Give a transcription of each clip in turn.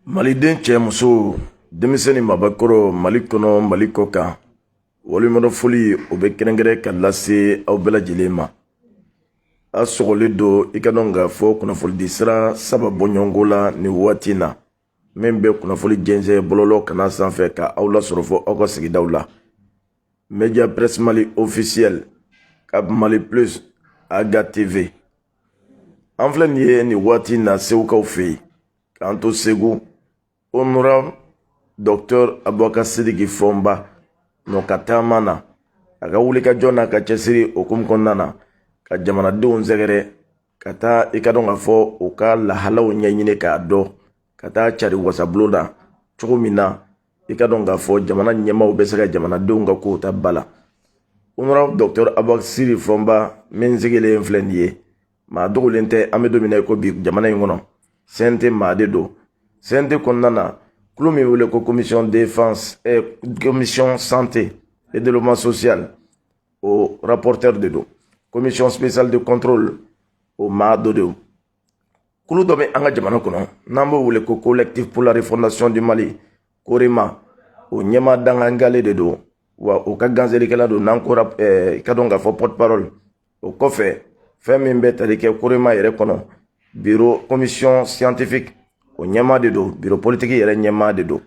Maliden cɛ muso denmisɛnnin mabakɔrɔ Mali kɔnɔ Mali kɔ kan walimadɔ foli o bɛ kɛrɛnkɛrɛn ka lase aw bɛɛ lajɛlen ma. A sɔgɔlen don i ka dɔn k'a fɔ kunnafonidi sira saba bɔɲɔgɔnko la ni waati in na min bɛ kunnafoni jɛnsɛn bɔlɔlɔ kanal sanfɛ ka aw lasɔrɔ fɔ aw ka sigidaw la. Media Presse Mali officiel, Cap Mali Plus, Aga TV. An filɛ nin ye ni waati in na segukaw fɛ yen k'an to Segu. Honorable Dr Aboubacar Sidiki Fɔnba n'o ka taama na a ka wulikajɔ n'a ka cɛsiri hukumu kɔnɔna na ka jamanadenw sɛgɛrɛ ka taa i ka dɔn k'a fɔ u ka lahalaw ɲɛɲini k'a dɔn ka taa cari wasabulon na cogo min na i ka dɔn k'a fɔ jamana ɲɛmaaw bɛ se ka jamanadenw ka kow ta ba la. Honorable Dr Aboubacar Sidiki Fɔnba min sigilen filɛ nin ye maa dogolen tɛ an bɛ don min na i ko bi jamana in kɔnɔ CNT maa de don. CNT kɔnɔna na kulo min wele ko commission défense commission santé et développement social o rapporteur de don, commission spéciale de contrôle o maa dɔ de don. Kulu dɔ bɛ an ka jamana kɔnɔ n'an b'o wele ko collectif pour la refondation du Mali COREMA o ɲɛmaa dangangale de don wa o ka ganzelikɛla don n'an ko i ka dɔn k'a fɔ porte parole. O kɔfɛ fɛn min bɛ tali kɛ COREMA yɛrɛ kɔnɔ bureau commission scientifique o ɲɛmaa de don, bureau politique yɛrɛ ɲɛmaa de don.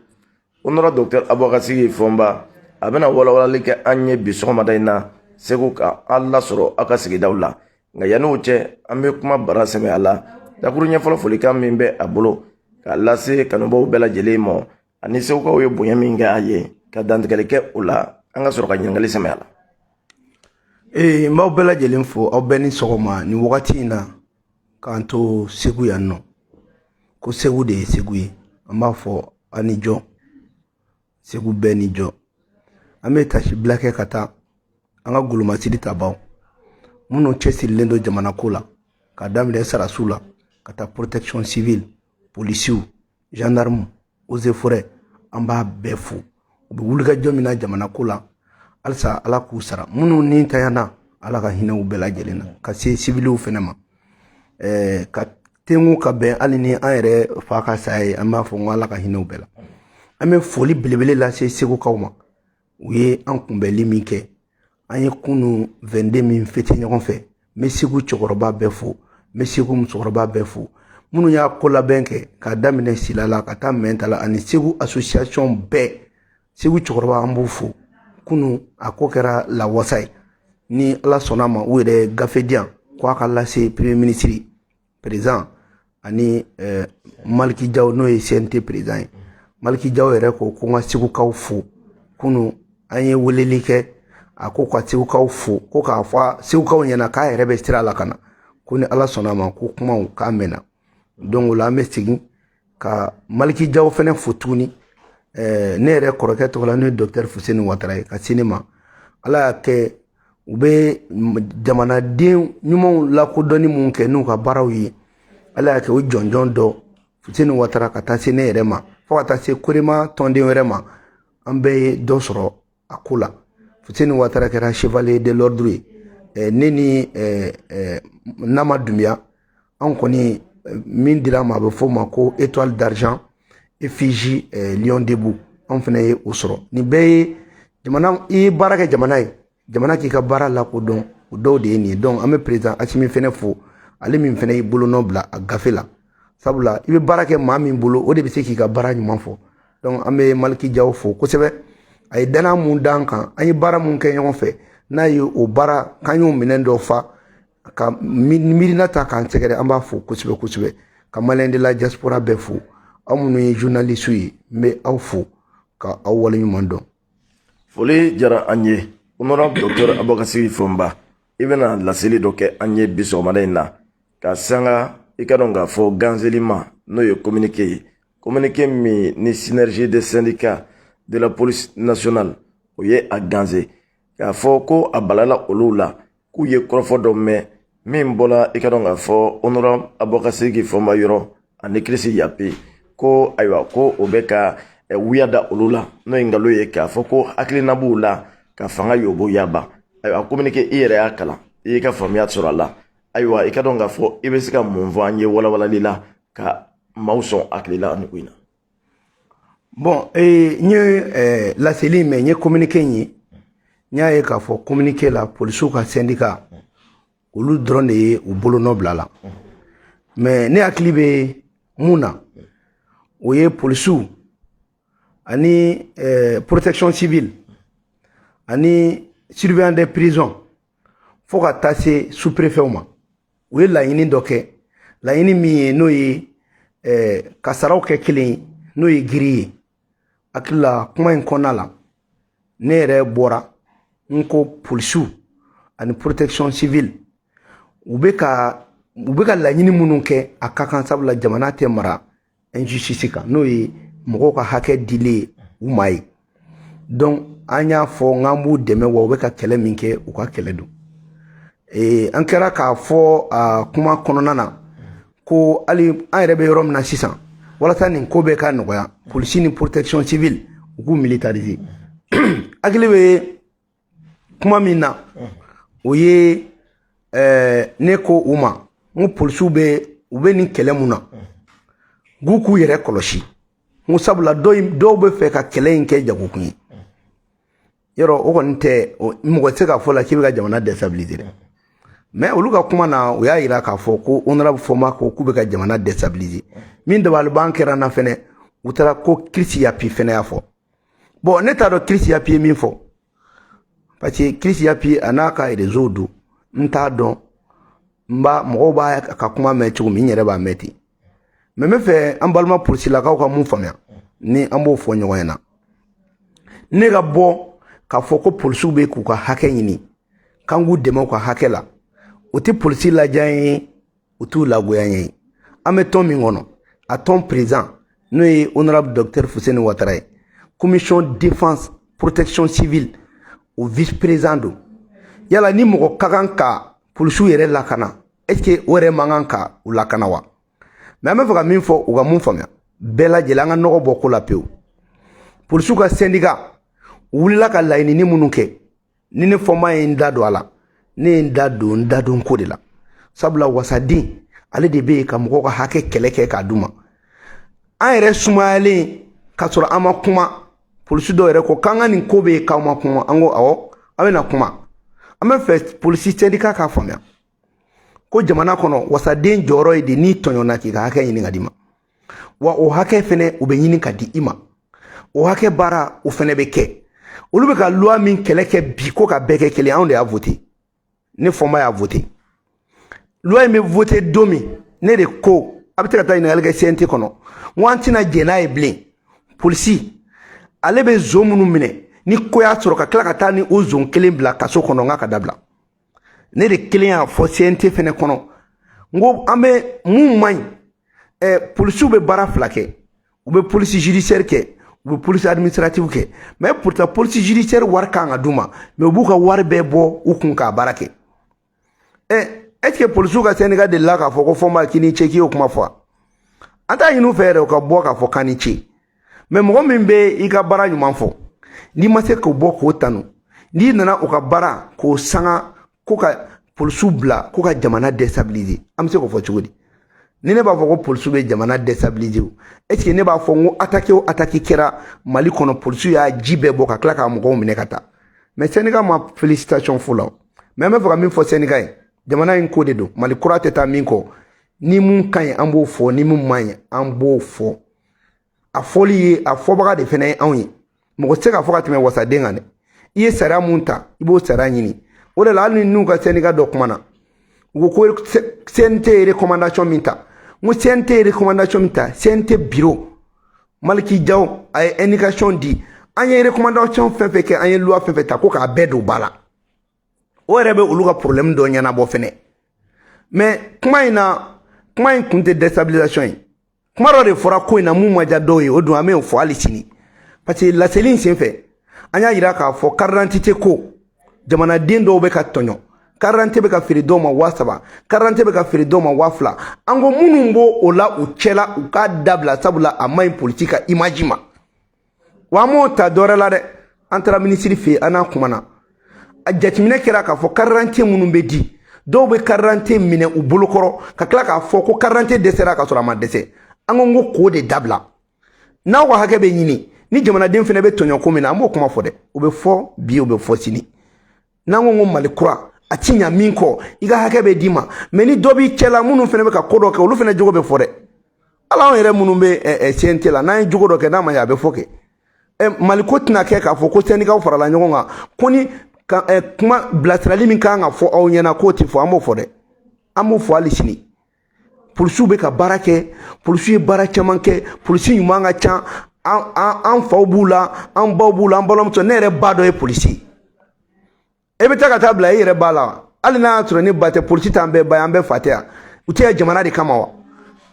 Honorable Dr Aboubacar Sidiki Fɔnba a bɛna walawalali kɛ an ye bi sɔgɔmada in na Segu ka an lasɔrɔ aw ka sigidaw la. Nka yanni o cɛ an bɛ kuma bara sɛmɛ a la dakuru ɲɛfɔlɔ folikan min bɛ a bolo k'a lase kanubaw bɛɛ lajɛlen ma ani segukaw ye bonya min kɛ a ye ka dantigɛli kɛ o la an ka sɔrɔ ka ɲininkali sɛmɛ a la. N b'aw bɛɛ lajɛlen fo aw bɛɛ ni sɔgɔma ni wagati in na k'an to Segu yan nɔ. Ko Segu de ye Segu ye an b'a fɔ a ni jɔ Segu bɛɛ ni jɔ. An bɛ tasi bila kɛ ka taa an ka golomasiri tabaw minnu cɛsirilen don jamana ko la ka daminɛ sarasiw la ka taa protection civile polisiw gendarme eaux et forêts an b'a bɛɛ fo u bɛ wulikajɔ min na jamana ko la halisa ala k'u sara minnu ni tayana ala ka hinɛw bɛɛ lajɛlen na ka se civiliw fɛnɛ ma ka tengu ka bɛn hali ni an yɛrɛ fa ka saya ye an b'a fɔ ko ala ka hinɛw bɛɛ la. An bɛ foli belebele lase segukaw ma u ye an kunbɛli min kɛ an ye kunu 22 min fêté ɲɔgɔn fɛ. N bɛ Segu cɛkɔrɔba bɛɛ fo n bɛ Segu musokɔrɔba bɛɛ fo minnu y'a ko labɛn kɛ k'a daminɛ Silala ka taa Mɛntala ani Segu association bɛɛ. Segu cɛkɔrɔba an b'u fo kunu a ko kɛra lawasa ye ni ala sɔnna ma u yɛrɛ gafe di yan ko a ka lase premier ministre président ani Maliki Jaw n'o ye CNT président ye. Maliki Jaw yɛrɛ ko n ka segukaw fo kunu an ye weleli kɛ a ko ka segukaw fo ko k'a fɔ segukaw ɲɛna k'a yɛrɛ bɛ sira la ka na ko ni ala sɔnna ma ko kumaw k'a mɛnna. Donc o la an bɛ segin ka Maliki Jaw fɛnɛ fo tuguni ne yɛrɛ kɔrɔkɛ tɔgɔ la n'o ye Dr Fuseni Watara ye ka sini ma ala y'a kɛ u bɛ jamanaden ɲumanw lakodɔnni mun kɛ n'u ka baaraw ye ala y'a kɛ o jɔnjɔn dɔ Fuseni Watara ka taa se ne yɛrɛ ma fo ka taa se COREMA tɔnden wɛrɛ ma an bɛɛ ye dɔ sɔrɔ a ko la. Fuseni Watara kɛra chevalier de l'ordre ye ne ni Nama Dumbuya an kɔni min dira ma a bɛ fɔ o ma ko étoile d'argent effigie lion debout an fɛnɛ ye o sɔrɔ. Nin bɛɛ ye jamana i ye baara kɛ jamana ye jamana k'i ka baara lakodɔn o dɔw de ye nin ye. Donc an bɛ président Asimi fɛnɛ fo ale min fɛnɛ y'i bolonɔ bila a gafe la sabula i bɛ baara kɛ maa min bolo o de bɛ se k'i ka baara ɲuman fɔ. Donc an bɛ Maliki Jaw fo kosɛbɛ a ye danaya mun d'an kan an ye baara mun kɛ ɲɔgɔn fɛ n'a ye o baara k'an y'o minɛn dɔ fa ka miirina ta k'an sɛgɛrɛ an b'a fo kosɛbɛ kosɛbɛ ka Malien de la diaspora bɛɛ fo aw minnu ye journaliste ye n bɛ aw fo ka aw waleɲuman dɔn. Foli diyara an ye Honorable Dr Aboubacar Sidiki Fɔnba i bɛna laseli dɔ kɛ an ye bi sɔgɔmada in na ka sanga i ka dɔn k'a fɔ ganzelima n'o ye communiqué ye communiqué min ni synergie des syndicats de la police nationale o ye a ganze k'a fɔ ko a balala olu la k'u ye kɔrɔfɔ dɔ mɛn min bɔla i ka dɔn k'a fɔ Honorable Aboubacar Sidiki Fɔnba yɔrɔ ani Kirisi Yape ko ayiwa ko o bɛ ka wuya da olu la n'o ye nkalon ye k'a fɔ ko hakilina b'u la ka fanga yobo yaba ayiwa communiqué i yɛrɛ y'a kalan i y'i ka faamuya sɔrɔ a la ayiwa i ka dɔn k'a fɔ i bɛ se ka mun fɔ an ye walawalali la ka maaw sɔn hakili la ni ko in na. Bon, nye la seli mais nye communiqué ni nya ye ka fo communiqué la police ka syndicat olu drone ye u bolo no blala mais ne akili be muna o ye police ani protection civile ani surveillant des prisons fo ka tasser sous préfet ma o ye la yini doke la yini mi no ye kasaraw ke kelen no ye giri akila kuma in kɔnɔna la ne yɛrɛ bɔra n ko polisiw ani protection civile u bɛ ka laɲini minnu kɛ a ka kan sabula jamana tɛ mara injustice kan n'o ye mɔgɔw ka hakɛ dili u ma ye donc an y'a fɔ n k'an b'u dɛmɛ wa u bɛ ka kɛlɛ min kɛ u ka kɛlɛ don an kɛra k'a fɔ kuma kɔnɔna na ko hali an yɛrɛ bɛ yɔrɔ min na sisan walasa nin ko bɛ ka nɔgɔya polisi ni protection civile u k'u militariser hakili bɛ kuma min na o ye ne ko u ma n ko polisiw u bɛ nin kɛlɛ mun na u k'u yɛrɛ kɔlɔsi n ko sabula dɔw bɛ fɛ ka kɛlɛ in kɛ jagokun ye yɔrɔ o kɔni tɛ mɔgɔ tɛ se k'a fɔ la k'i bɛ ka jamana déstabiliser dɛ mais olu ka kuma na o y'a yira k'a fɔ ko honorable Foma ko k'u bɛ ka jamana déstabiliser min dabaliban kɛra na fɛnɛ u taara ko Chris Yapi fɛnɛ y'a fɔ bon ne t'a dɔn Chris Yapi ye min fɔ parce que Chris Yapi a n'a ka réseau don n t'a dɔn mɔgɔw b'a ka kuma mɛn cogo min n yɛrɛ b'a mɛn ten mais n bɛ fɛ an balima polisilakaw ka mun faamuya ni an b'o fɔ ɲɔgɔn ɲɛna ne ka bɔ k'a fɔ ko polisiw bɛ k'u ka hakɛ ɲini k'an k'u dɛmɛ u ka hakɛ la o tɛ polisi ladiya ye o t'u lagoya ye an bɛ tɔn min kɔnɔ a tɔn président n'o ye honorable docteur Fuseni Ouattara ye commission défense protection civile o vice président don yala ni mɔgɔ ka kan ka polisiw yɛrɛ lakana est ce que o yɛrɛ man kan ka u lakana wa mais an bɛ fɛ ka min fɔ u ka mun faamuya bɛɛ lajɛlen an ka nɔgɔ bɔ ko la pewu polisiw ka syndicat u wulila ka laɲini minnu kɛ ni ne Foma ye n da don a la ne ye n da don ko de la sabula wasaden ale de bɛ yen ka mɔgɔw ka hakɛ kɛlɛ kɛ k'a d'u ma an yɛrɛ sumayalen k'a sɔrɔ an ma kuma polisi dɔw yɛrɛ ko k'an ka nin ko bɛ yen k'aw ma kuma an ko awɔ an bɛna kuma an bɛ fɛ polisi syndicat k'a faamuya ko jamana kɔnɔ wasaden jɔyɔrɔ ye de n'i tɔɲɔna k'i ka hakɛ ɲini ka d'i ma wa o hakɛ fɛnɛ u bɛ ɲini ka di i ma o hakɛ baara o fɛnɛ bɛ kɛ olu bɛ ka loi min kɛlɛ kɛ bi ko ka bɛɛ kɛ kelen anw de y'a voté ne Foma y'a voté loi in bɛ voté don min ne de ko a bɛ se ka taa ɲininkali kɛ CNT kɔnɔ n ko an tɛna jɛn n'a ye bilen polisi ale bɛ zon minnu minɛ ni ko y'a sɔrɔ ka tila ka taa ni o zon kelen bila kaso kɔnɔ n k'a ka dabila ne de kelen y'a fɔ CNT fɛnɛ kɔnɔ n ko an bɛ mun man ɲi polisiw bɛ baara fila kɛ u bɛ polisi judiciaire kɛ u bɛ polisi administrative kɛ mais pourtant polisi judiciaire wari kan ka d'u ma mais u b'u ka wari bɛɛ bɔ u kun k'a baara kɛ est ce que polisiw ka syndicat delila k'a fɔ ko Foma k'i ni ce k'i y'o kuma fɔ an t'a ɲini u fɛ yɛrɛ u ka bɔ k'a fɔ k'an ni ce mais mɔgɔ min bɛ i ka baara ɲuman fɔ n'i ma se k'o bɔ k'o tanu n'i nana u ka baara k'o sanga ko ka polisiw bila ko ka jamana déstabiliser an bɛ se k'o fɔ cogo di ni ne b'a fɔ ko polisiw bɛ jamana déstabiliser est ce que ne b'a fɔ n ko attaque o attaque kɛra Mali kɔnɔ polisiw y'a ji bɛɛ bɔ ka tila k'a mɔgɔw minɛ ka taa mais syndicat ma félicitation fo la mais an bɛ fɛ ka min fɔ syndicat ye jamana in ko de don Mali kura tɛ taa min kɔ ni mun ka ɲi an b'o fɔ ni mun man ɲi an b'o fɔ a fɔli ye a fɔbaga de fɛnɛ ye anw ye mɔgɔ tɛ se ka fɔ ka tɛmɛ wasaden kan dɛ i ye sariya mun ta i b'o sariya ɲini o de la hali ni n'u ka syndicat dɔ kuma na u ko CNT ye recommandation min ta n ko CNT ye recommandation min ta CNT bureau Maliki Jaw a ye indication di an ye recommandation fɛn fɛn kɛ an ye loi fɛn fɛn ta ko k'a bɛɛ don ba la o yɛrɛ bɛ olu ka problème dɔ ɲɛnabɔ fɛnɛ mais kuma in kun tɛ déstabilisation ye kuma dɔ de fɔra ko in na mun ma diya dɔw ye o don an bɛ o fɔ hali sini parce que laseli in senfɛ an y'a yira k'a fɔ carte d'identité ko jamanaden dɔw bɛ ka tɔɲɔ carte d'identité bɛ ka feere dɔw ma 3000 carte d'identité bɛ ka feere dɔw ma 2000 an ko minnu b'o o la u cɛla u k'a dabila sabula a ma ɲi politique ka image ma wa an m'o ta dɔwɛrɛ la dɛ an taara ministre fɛ yen an n'a kumana a jateminɛ kɛra k'a fɔ carte d'identité minnu bɛ di dɔw bɛ carte d'identité minɛ u bolokɔrɔ ka tila k'a fɔ ko carte d'identité dɛsɛra ka sɔrɔ a ma dɛsɛ an ko k'o de dabila n'aw ka hakɛ bɛ ɲini ni jamanaden fana bɛ tɔɲɔ ko min na an b'o kuma fɔ dɛ o bɛ fɔ bi o bɛ fɔ sini n'an ko Mali kura a ti ɲa min kɔ i ka hakɛ bɛ d'i ma mais ni dɔ b'i cɛ la minnu fana bɛ ka ko dɔ kɛ olu fana jogo bɛ fɔ dɛ ala anw yɛrɛ minnu bɛ CNT la n'an ye jogo dɔ kɛ n'a ma ɲɛ a bɛ fɔ kɛ Mali ko tɛna kɛ k'a fɔ ko syndicat farala ɲɔgɔn kan ko ni kuma bilasirali min kan ka fɔ aw ɲɛna k'o tɛ fɔ an b'o fɔ dɛ an b'o fɔ hali sini polisiw bɛ ka baara kɛ polisiw ye baara caman kɛ polisi ɲuman ka ca an faw b'u la an baw b'u la an balimamuso ne yɛrɛ ba dɔ ye polisi e bɛ taa ka taa bila i yɛrɛ ba la hali n'a y'a sɔrɔ ne ba tɛ polisi t'an bɛɛ ba ye an bɛɛ fa tɛ yan u tɛ jamana de kama wa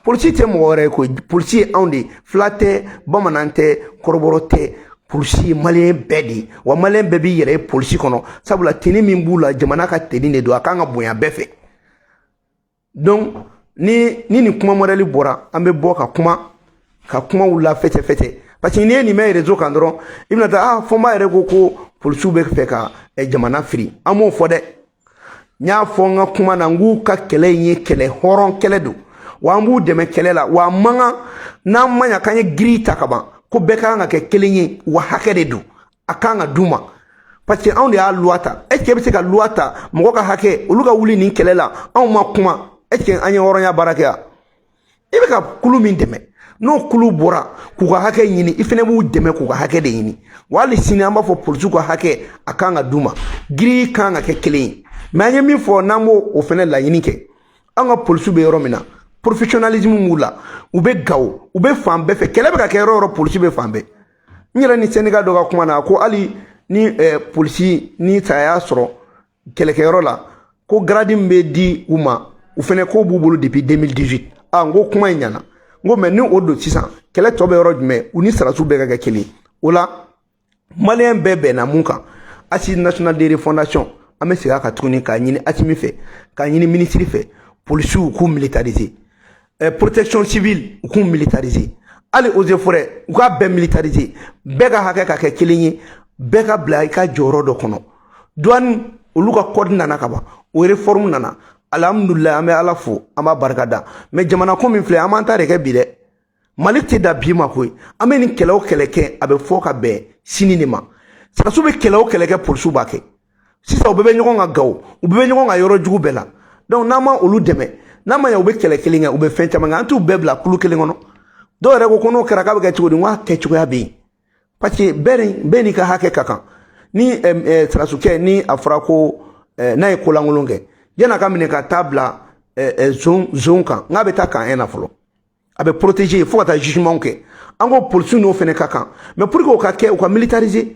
polisi tɛ mɔgɔ wɛrɛ ye koyi polisi ye anw de fila tɛ bamanan tɛ kɔrɔbɔrɔ tɛ polisi ye maliyɛn bɛɛ de ye wa maliyɛn bɛɛ b'i yɛrɛ ye polisi kɔnɔ sabula teni min b'u la jamana ka teni de don a kan ka bonya bɛɛ fɛ donc ni nin kuma modèle bɔra an bɛ bɔ ka kumaw la fɛtɛ parce que n'i ye nin mɛn réseau kan dɔrɔn i bɛna taa fɔ n b'a yɛrɛ ko polisiw bɛ fɛ ka jamana firi an m'o fɔ dɛ n y'a fɔ n ka kuma na n k'u ka kɛlɛ in ye kɛlɛ hɔrɔn kɛlɛ don wa an b'u dɛmɛ kɛlɛ la wa a man kan n'an ma ɲa k'an ye giri ta ka ban ko bɛɛ kan ka kɛ kelen ye wa hakɛ de don a kan ka d'u ma parce que anw de y'a loi ta est ce que e bɛ se ka loi ta mɔgɔ ka hakɛ olu ka wuli nin kɛlɛ la anw ma kuma est ce que an ye hɔrɔnya baara kɛ yan i bɛ ka kulu min dɛmɛ n'o kulu bɔra k'u ka hakɛ ɲini i fana b'u dɛmɛ k'u ka hakɛ de ɲini wa hali sini an b'a fɔ polisiw ka hakɛ a kan ka d'u ma giri kan ka kɛ kelen ye mais an ye min fɔ n'an b'o o fana laɲini kɛ an ka polisiw bɛ yɔrɔ min na professionnalisme b'u la u bɛ gawo u bɛ fan bɛɛ fɛ kɛlɛ bɛ ka kɛ yɔrɔ o yɔrɔ polisi bɛ fan bɛɛ n yɛrɛ ni syndicat dɔ ka kuma na ko hali ni polisi ni saya sɔrɔ kɛlɛkɛyɔrɔ la ko grade min bɛ di u ma u fana ko b'u bolo depuis 2018 n ko kuma in ɲana n ko mais ni o don sisan kɛlɛ tɔ bɛ yɔrɔ jumɛn u ni sarasiw bɛɛ ka kɛ kelen o la maliyɛn bɛɛ bɛnna mun kan assise nationale de refondation an bɛ segin a kan tuguni k'a ɲini Asimi fɛ k'a ɲini ministre fɛ polisiw k'u militariser protection civile u k'u militariser hali eaux et forêts u k'a bɛɛ militariser bɛɛ ka hakɛ ka kɛ kelen ye bɛɛ ka bila i ka jɔyɔrɔ dɔ kɔnɔ douane olu ka code nana ka ban o réforme nana alhamdulillah an bɛ ala fo an b'a barika da mais jamana ko min filɛ an b'an ta de kɛ bi dɛ Mali tɛ da bi ma koyi an bɛ nin kɛlɛ o kɛlɛ kɛ a bɛ fɔ ka bɛn sini de ma sarasiw bɛ kɛlɛ o kɛlɛ kɛ polisiw b'a kɛ sisan u bɛɛ bɛ ɲɔgɔn ka gawo u bɛɛ bɛ ɲɔgɔn ka yɔrɔ jugu bɛɛ la donc n'an ma olu dɛmɛ n'a ma ɲɛ u bɛ kɛlɛ kelen kɛ u bɛ fɛn caman kɛ an t'u bɛɛ bila kulu kelen kɔnɔ dɔw yɛrɛ ko n'o kɛra k'a bɛ kɛ cogo di n ko a kɛcogoya bɛ yen parce que bɛɛ n'i ka hakɛ ka kan ni sarasukɛ ni a fɔra ko n'a ye kolankolon kɛ yan'a ka minɛ ka taa bila zone kan n k'a bɛ taa kan 1 na fɔlɔ a bɛ protéger fo ka taa jugement kɛ an ko polisiw n'o fana ka kan mais pour que o ka kɛ u ka militariser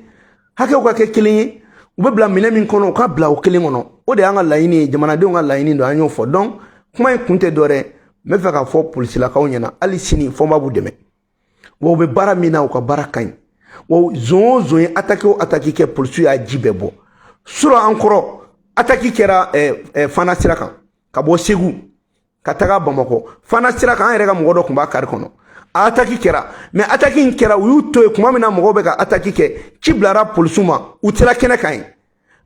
hakɛw ka kɛ kelen ye u bɛ bila minɛ min kɔnɔ u ka bila o kelen kɔnɔ o de y'an ka laɲini ye jamanadenw ka laɲini don an y'o fɔ donc kuma in kun tɛ dɔwɛrɛ n bɛ fɛ k'a fɔ polisilakaw ɲɛna hali sini fɔ n b'a b'u dɛmɛ wa u bɛ baara min na u ka baara ka ɲi wa zon o zon ye attaque o attaque kɛ polisiw y'a ji bɛɛ bɔ surɔ an kɔrɔ attaque kɛra Fana sira kan ka bɔ Segu ka taga Bamakɔ Fana sira kan an yɛrɛ ka mɔgɔ dɔ tun b'a kari kɔnɔ a attaque kɛra mais attaque in kɛra u y'u to yen tuma min na mɔgɔw bɛ ka attaque kɛ ci bilara polisiw ma u tɛra kɛnɛ kan ye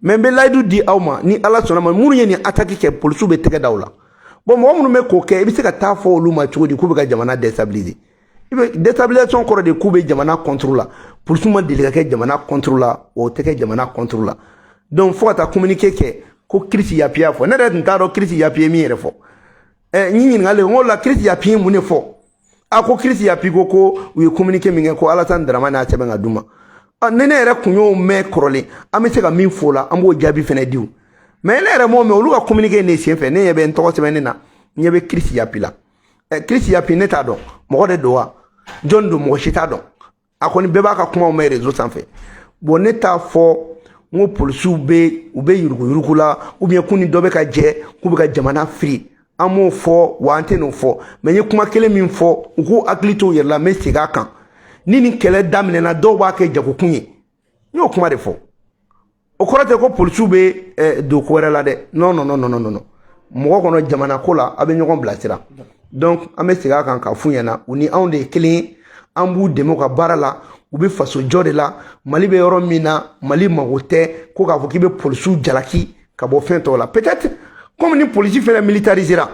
mais n bɛ layidu di aw ma ni ala sɔnna ma minnu ye nin attaque kɛ polisiw bɛ tɛgɛ da u la bon mɔgɔ minnu bɛ k'o kɛ i bɛ se ka taa fɔ olu ma cogo di k'u bɛ ka jamana déstabiliser i bɛ déstabilisation kɔrɔ de k'u bɛ jamana contre la polisiw ma deli ka kɛ jamana contre la o tɛ kɛ jamana contre la donc fo ka taa communiqué kɛ ko Chris Yapi y'a fɔ ne yɛrɛ tun t'a dɔn Chris Yapi ye min yɛrɛ fɔ n y'i ɲininkali n ko la Chris Yapi ye mun de fɔ a ko Chris Yapi ko u ye communiqué min kɛ ko Alassane Dramane y'a sɛbɛn ka d'u ma ni ne yɛrɛ kun y'o mɛn kɔrɔlen an bɛ se ka min fɔ o la an b'o jaabi fana di mais ne yɛrɛ m'o mɛn olu ka communiqué ne sen fɛ ne ɲɛ bɛ n tɔgɔ sɛbɛn ne na n ɲɛ bɛ Chris Yapi la Chris Yapi ne t'a dɔn mɔgɔ de don wa jɔn don mɔgɔ si t'a dɔn a kɔni bɛɛ b'a ka kumaw mɛn réseau sanfɛ bon ne t'a fɔ n ko polisiw u bɛ yuruguyurugu la ou bien k'u ni dɔ bɛ ka jɛ k'u bɛ ka jamana firi an m'o fɔ wa an tɛ n'o fɔ mais n ye kuma kelen min fɔ u k'u hakili to u yɛrɛ la n bɛ segin a kan ni nin kɛlɛ daminɛna dɔw b'a kɛ jagokun ye n y'o kuma de fɔ o kɔrɔ tɛ ko polisiw bɛ don ko wɛrɛ la dɛ non mɔgɔ kɔnɔ jamana ko la a bɛ ɲɔgɔn bilasira donc an bɛ segin a kan k'a f'u ɲɛna u ni anw de ye kelen ye an b'u dɛmɛ u ka baara la u bɛ faso jɔ de la Mali bɛ yɔrɔ min na Mali mago tɛ ko k'a fɔ k'i bɛ polisiw jalaki ka bɔ fɛn tɔw la peut-être comme ni polisi fɛnɛ militarisera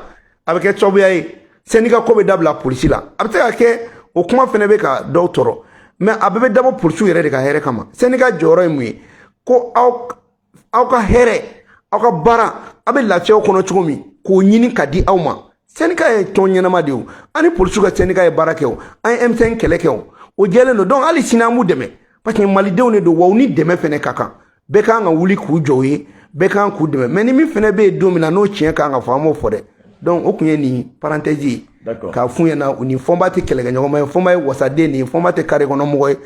a bɛ kɛ sababuya ye syndicat ko bɛ dabila polisi la a bɛ se ka kɛ o kuma fɛnɛ bɛ ka dɔw tɔrɔ mais a bɛɛ bɛ dabɔ polisiw yɛrɛ de ka hɛrɛ kama syndicat jɔyɔrɔ ye mun ye ko aw ka hɛrɛ aw ka baara a bɛ lafiyaw kɔnɔ cogo min k'o ɲini ka di aw ma syndicat ye tɔn ɲɛnama de ye o ani polisiw ka syndicat ye baara kɛ o an ye M5 kɛlɛ kɛ o jɛlen don donc hali sini an b'u dɛmɛ parce que malidenw de don wa u ni dɛmɛ fɛnɛ ka kan bɛɛ kan ka wuli k'u jɔ u ye bɛɛ kan k'u dɛmɛ mais ni min fɛnɛ bɛ yen don min na n'o tiɲɛ kan ka fɔ an b'o fɔ dɛ donc o kun ye nin parenthèse ye k'a f'u ɲɛna u ni fɔnba tɛ kɛlɛkɛɲɔgɔnma ye fɔnba ye wasaden de ye fɔnba tɛ kare kɔnɔ mɔgɔ ye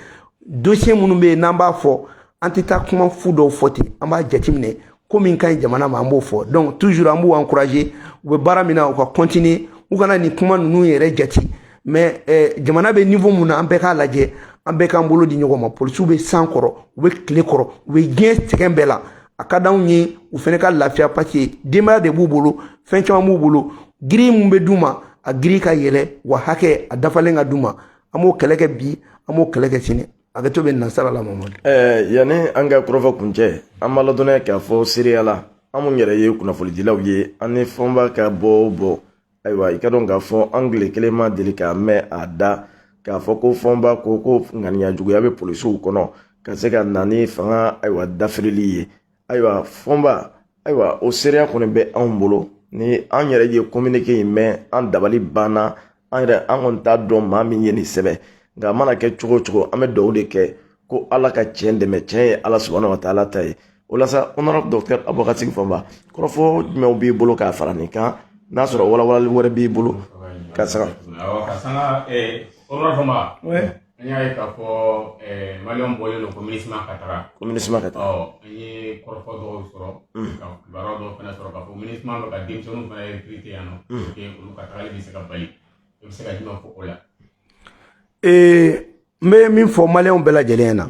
dossier minnu bɛ yen n'an b'a fɔ an tɛ taa kuma fu dɔw fɔ ten an b'a jateminɛ ko min ka ɲi jamana ma an b'o fɔ donc toujours an b'u encourager u bɛ baara min na u ka continuer u kana nin kuma ninnu yɛrɛ jate mais jamana bɛ niveau mun na an bɛɛ k'a lajɛ an bɛɛ k'an bolo di ɲɔgɔn ma polisiw bɛ san kɔrɔ u bɛ tile kɔrɔ u bɛ diɲɛ sɛgɛn bɛɛ la a ka d'anw ye u fɛnɛ ka lafiya parce que denbaya de b'u bolo fɛn caman b'u bolo giri mun bɛ d'u ma a giri ka yɛlɛ wa hakɛ a dafalen ka d'u ma an b'o kɛlɛ kɛ bi an b'o kɛlɛ kɛ sini a kɛ to bɛ nasara la Mamadu yani an ka kɔrɔfɔ kuncɛ an b'a ladɔnya k'a fɔ seereya la an mun yɛrɛ ye kunnafonidilaw ye an ni fɔnba ka bɔ ayiwa i ka dɔn k'a fɔ anglais kelen ma deli k'a mɛn a da k'a fɔ ko fɔnba ko ŋaniya juguya bɛ polisiw kɔnɔ ka se ka na ni fanga ayiwa dafirili ye ayiwa fɔnba ayiwa o seereya kɔni bɛ anw bolo ni an yɛrɛ ye communiqué in mɛn an dabali banna an kɔni t'a dɔn maa min ye nin sɛbɛn nka a mana kɛ cogo o cogo an bɛ dugawu de kɛ ko ala ka tiɲɛ dɛmɛ tiɲɛ ye ala subahana wa taala ta ye o la sa honorable docteur Abubakar Fɔnba kɔrɔfɔ jumɛnw b'i bolo k'a fara nin kan n'a sɔrɔ walawalali wɛrɛ b'i bolo ka sanga honorable Fɔnba an y'a ye k'a fɔ maliyɛnw bɔlen don ko MINUSMA ka taga an ye kɔrɔfɔ dɔw sɔrɔ ka kibaruya dɔw fana sɔrɔ k'a fɔ MINUSMA bɛ ka denmisɛnninw fana recruter yan nɔ pour que olu ka tagali bɛ se ka bali i bɛ se ka jumɛn fɔ o la n bɛ min fɔ maliyɛnw bɛɛ lajɛlen na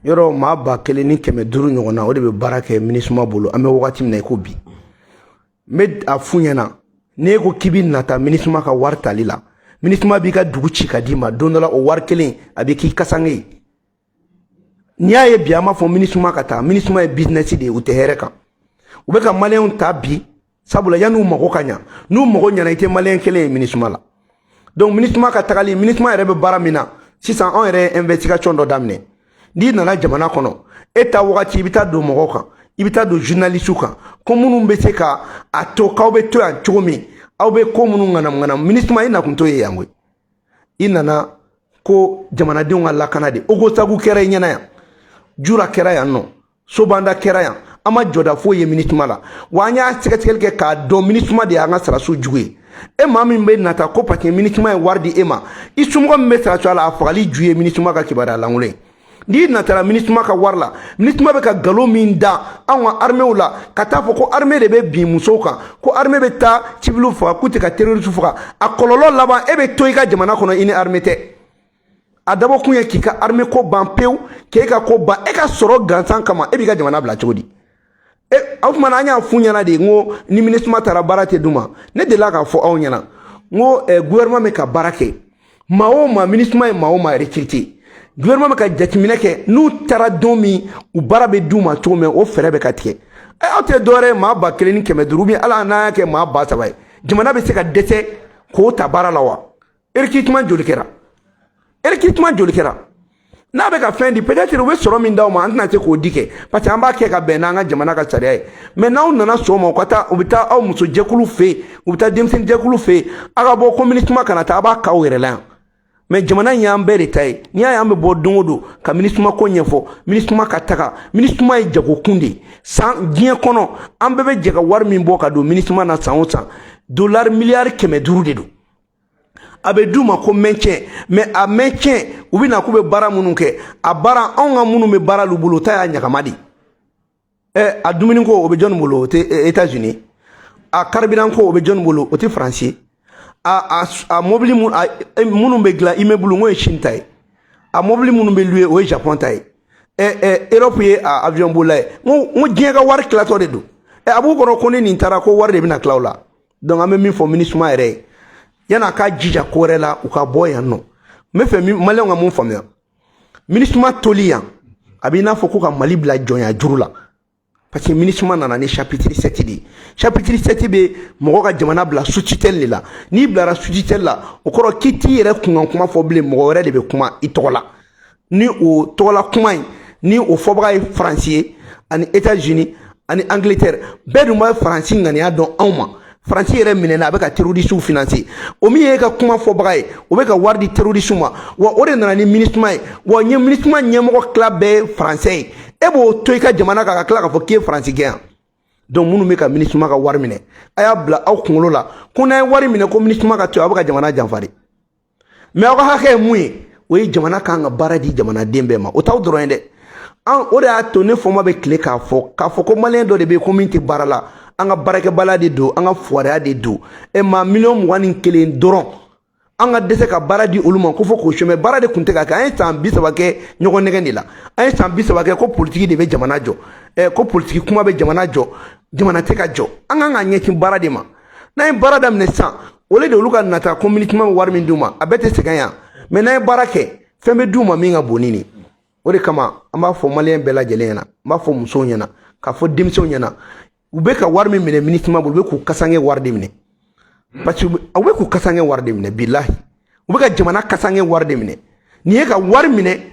yɔrɔ maa 1500 ɲɔgɔn na o de bɛ baara kɛ MINUSMA bolo an bɛ wagati min na i ko bi n bɛ a f'u ɲɛna n'e ko k'i bɛ nata MINUSMA ka wari tali la MINUSMA b'i ka dugu ci ka d'i ma don dɔ la o wari kelen a bɛ k'i kasange ye n'i y'a ye bi an b'a fɔ MINUSMA ka taa MINUSMA ye business de ye u tɛ hɛrɛ kan u bɛ ka maliyɛnw ta bi sabula yan'u mago ka ɲa n'u mago ɲana i tɛ maliyɛn kelen ye MINUSMA la donc MINUSMA ka tagali MINUSMA yɛrɛ bɛ baara min na sisan anw yɛrɛ ye investigation dɔ daminɛ n'i nana jamana kɔnɔ e ta wagati i bɛ taa don mɔgɔw kan i bɛ taa don journalistes kan ko minnu bɛ se ka a to k'aw bɛ to yan cogo min aw bɛ ko minnu ŋanamu MINUSMA i nakun t'o ye yan koyi i nana ko jamanadenw ka lakana de Ogosagu kɛra i ɲɛna yan Jura kɛra yan nɔ Sobanda kɛra yan an ma jɔda foyi ye MINUSMA la wa an y'a sɛgɛsɛgɛli kɛ k'a dɔn MINUSMA de y'an ka saraso jugu ye e maa min bɛ nata ko parce que MINUSMA ye wari di e ma i somɔgɔ min bɛ saraso a la a fagali ju ye MINUSMA ka kibaruya lankolon ye n'i natara MINUSMA ka wari la MINUSMA bɛ ka nkalon min da anw ka armée la ka taa fɔ ko armée de bɛ bin musow kan ko armée bɛ taa civils faga k'u tɛ ka terroristes faga a kɔlɔlɔ laban e bɛ to i ka jamana kɔnɔ i ni armée tɛ a dabɔ kun ye k'i ka armée ko ban pewu k'e ka ko ban e ka sɔrɔ gansan kama e b'i ka jamana bila cogo di o tuma an y'a f'u ɲɛna de n ko ni MINUSMA taara baara tɛ d'u ma ne delila k'a fɔ aw ɲɛna n ko gouvernement bɛ ka baara kɛ maa o maa MINUSMA ye maa o maa recruter gouvernement bɛ ka jateminɛ kɛ n'u taara don min u baara bɛ d'u ma cogo min o fɛɛrɛ bɛ ka tigɛ aw tɛ dɔwɛrɛ ye maa 1500 ou bien ala n'a y'a kɛ maa 3000 ye jamana bɛ se ka dɛsɛ k'o ta baara la wa recrutement joli kɛra n'a bɛ ka fɛn di peut-être u bɛ sɔrɔ min d'aw ma an tɛna se k'o di kɛ parce que an b'a kɛ ka bɛn n'an ka jamana ka sariya ye mais n'aw nana sɔn o ma u bɛ taa aw muso jɛkulu fɛ yen u bɛ taa denmisɛnnin jɛkulu fɛ yen a ka bɔ ko MINUSMA kana taa a b'a k'aw yɛrɛ la yan mais jamana in y'an bɛɛ de ta ye n'i y'a ye an bɛ bɔ don o don ka MINUSMA ko ɲɛfɔ MINUSMA ka taga MINUSMA ye jagokun de ye diɲɛ kɔnɔ an bɛɛ bɛ jɛ ka wari min bɔ ka don MINUSMA na san o san $500 miliyari de don a bɛ d'u ma ko maintien mais a maintien u bɛ na k'u bɛ baara minnu kɛ a baara anw ka minnu bɛ baara l'u bolo o ta y'a ɲagama de a dumuni ko o bɛ jɔnni bolo o tɛ États-Unis a carburant ko o bɛ jɔnni bolo o tɛ Faransi a mobili minnu bɛ dilan immeuble n'o ye Chine ta ye a mobili minnu bɛ louer o ye Japon ta ye Europe ye avion bolola ye n ko diɲɛ ka wari tilatɔ de don a b'u kɔrɔ ko ni nin taara ko wari de bɛna tila o la donc an bɛ min fɔ MINUSMA yɛrɛ ye yana k'a jija ko wɛrɛ la u ka bɔ yan nɔ n bɛ fɛ maliyɛnw ka mun faamuya MINUSMA toli yan a b'i n'a fɔ ko ka Mali bila jɔnya juru la parce que ministre nana ni chapitre 7 di chapitre 7 be mogo ka jamana bla sous-tutelle la ni bla sous-tutelle la o koro kiti yere kungan kuma fo bile mogo yere de be kuma itola ni o tola kuma ni o fobra français ani États-Unis ani Angleterre be dum français ngani adon awma français yere minena abeka terroriste financer o mi ye ka kuma fobra o be ka wardi terroriste ma wa o de nana ni ministre mai wa ni ministre ma nyemo club be français ebo to ka jamana ka kala ka fo ki français gen donc munu me ka ministre ma ka war mine aya bla aw kungolo la ko na war mine ko ministre ma ka to abaka jamana janfari mais o ha ke muyi o yi jamana ka nga baradi jamana dembe ma o taw doro ende an o da to ne fo ma be kle ka fo ko malien do de be community barala an ga barake balade do an ga foire de do e ma million wani kelen doron an ga dese ka baradi uluma ko fo ko cheme barade kunte ka an san bisaba ke nyogo nege la an san bisaba ke ko politique de be jamana jo ko politique kuma be jamana jo jamana te ka jo an ga nyeki barade ma na barada mne san ole de oluka nata community ma war min duma abete se ganya mais na barake fembe duma mi nga bonini ore kama amba fo malien bela jelena ma fo muso nyana ka fo dimso nyana ube ka war min mine ministre ma bulbe ku kasange war dimne parce que ube ku kasange war dimne billahi ube ka jamana kasange war dimne ni ka war mine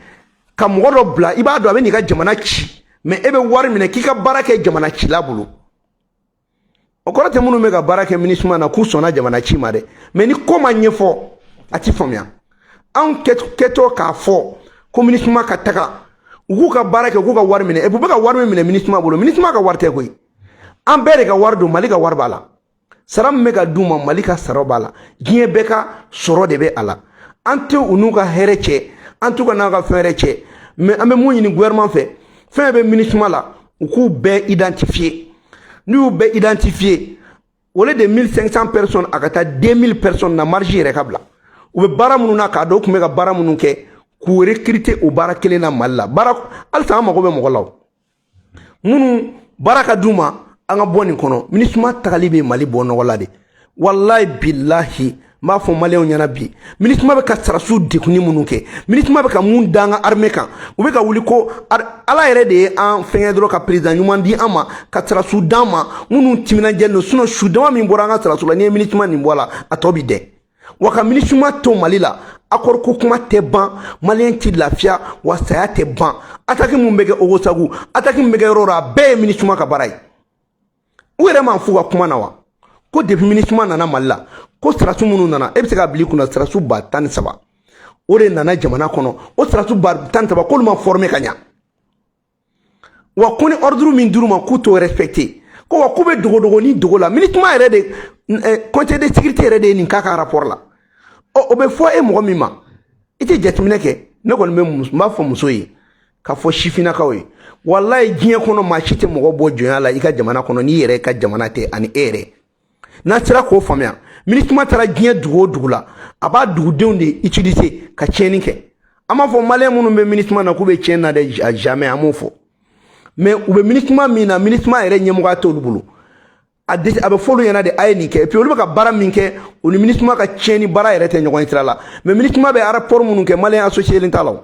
ka modo bla ibado abe ni ka jamana chi mais ebe war mine ki ka barake jamana chi labulu o ko te munu me ka barake ministre ma na ku sona jamana chi mare mais ni koma nyefo ati fomia an keto ka fo ko ministre ma ka taka ugu ka barake ugu ka war mine e bube ka war mine ministre ma bolo ministre ma ka war te koy an bere ka war do malika war bala saram me ka duma malika sarobala giye beka soro de be ala ante unuka hereche antu ka na ka fereche mais ame mo yini gouvernement fait be ministre ma la ku be identifier nous be identifier au lieu de 1500 personnes akata 2000 personnes na marge rekabla ou be bara mununa ka do ku me ka bara munun ke ku recruter au bara kelena malla bara al sama ko be mo golaw munu baraka duma anga boni kono ministre ma takalibe mali bono wala de wallahi billahi ma fo malien nyana bi ministre ma be ka sarasu de kuni munuke ministre ma be ka mun danga armée kan u be ka wuli ko ala yere de en fengue dro ka président nyuma di ama ka sarasu dama munu timina jenno suno shudama min boranga sarasu la ni ministre ma ni bola atobi de waka ministre ma to malila akor ko kuma te ban malien ti lafia wa saya te ban ataki mun bege ogosagu ataki mun bege rora be ministre ma ka barai were man fuga kuma na wa ko depuis ministre nana malla ko sarasu munu nana e be se ka bili kuna sarasu ba tan saba ore nana jamana kono o sarasu ba tan saba ko ma former kanya wa koni ordre min duruma ko to respecter ko wa ko be dogo ni dogo la ministre ere de conseil de sécurité ere de ni kaka rapport la o be fo e mo mi ma ite jetmine ke ne ko me ma fo muso yi ka fo shifina ka we wallahi giye kono ma chite mo bo jonya la ika jamana kono ni yere ka jamana te ani ere na tira ko famia ministre ma tara giye dugo la aba dugudenw de utiliser ka cheni ke ama fo malien munu be ministre ma na ku be cheni na de jamais amo fo mais ou be ministre ma mina ministre ma ere nyemo ga to lubulu ade abe folo yana de ayni ke et puis olu ka bara minke o ni ministre ma ka cheni bara ere te nyogon tira la mais ministre ma be rapport munu ke malien associé l'intalaw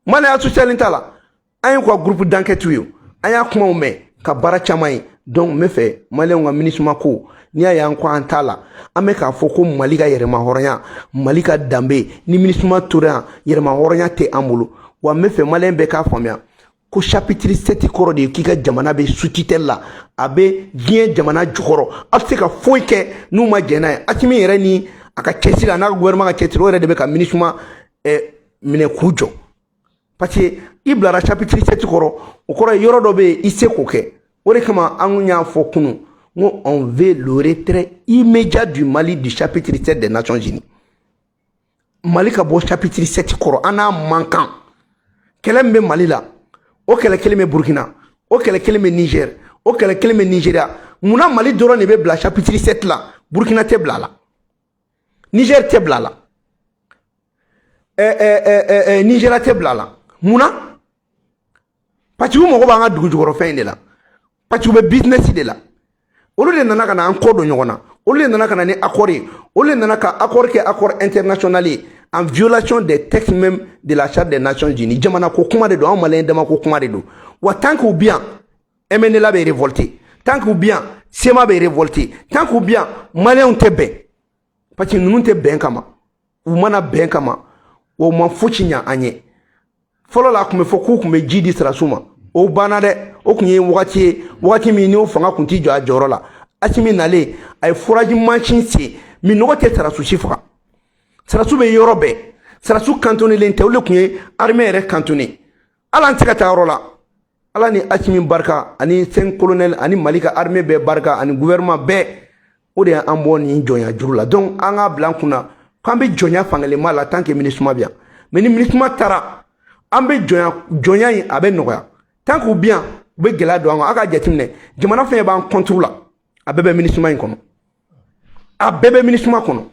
malien associé l'intala ay ko groupe d'enquête yo aya kuma o me ka bara chamai donc me fait malien nga ministre ma ko ni aya ko antala ame ka fo ko malika yere ma horonya malika dambe ni ministre ma toura yere ma horonya te amulu wa me fait malien be ka famia ko chapitre 7 koro de kika jamana be sous-tutelle la abe bien jamana jukoro afika foike nu ma jena atimi yere ni aka chesila na gouvernement ka chetiro yere de be ka ministre ma mine kujo parce que iblara chapitre 7 koro o koro yoro do be ise ko ke ore kama anya fo kunu ngo on veut le retrait immédiat du Mali du chapitre 7 des Nations Unies. Mali ka bo chapitre 7 koro ana manquant kelembe Mali la o kele keleme Burkina o kele keleme Niger o kele keleme Nigeria muna Mali doro ne be bla chapitre 7 la Burkina te bla la Niger te bla la Nigeria te bla la muna pati mo ko ba nga dugu jogoro fe de la pati be business de la olu de nana kana an kodo nyogona olu de nana kana ni accord olu de nana ka accord ke accord international en violation des textes même de la charte des Nations Unies jamana ko kuma de do en malin dama ko kuma de do wa tant que bien MNLA be révolté tant que bien SEMA be révolté tant que bien Malien te ben parce que nous te ben kama ou mana ben kama o man focinya anye folo la kume foku kume jidi srasuma o banade o kunye wakati mi ni o fanga kunti jo ajoro la asimi nale ay foraji machine si mi no te srasu chifa srasu be yorobe srasu cantonné lente o le kunye armée re cantonné ala antika tarola ala ni asimi barka ani sen colonel ani malika armée be barka ani gouvernement be o de ambo ni jonya jurula donc anga blankuna kambe jonya fangale mala tant que ministre bien mais ni ministre tara ambe jonya yi abe noya tant que bien be gela do anga aka jatimne jamana fe ba contrôle abebe ministre ma kono abebe ministre ma kono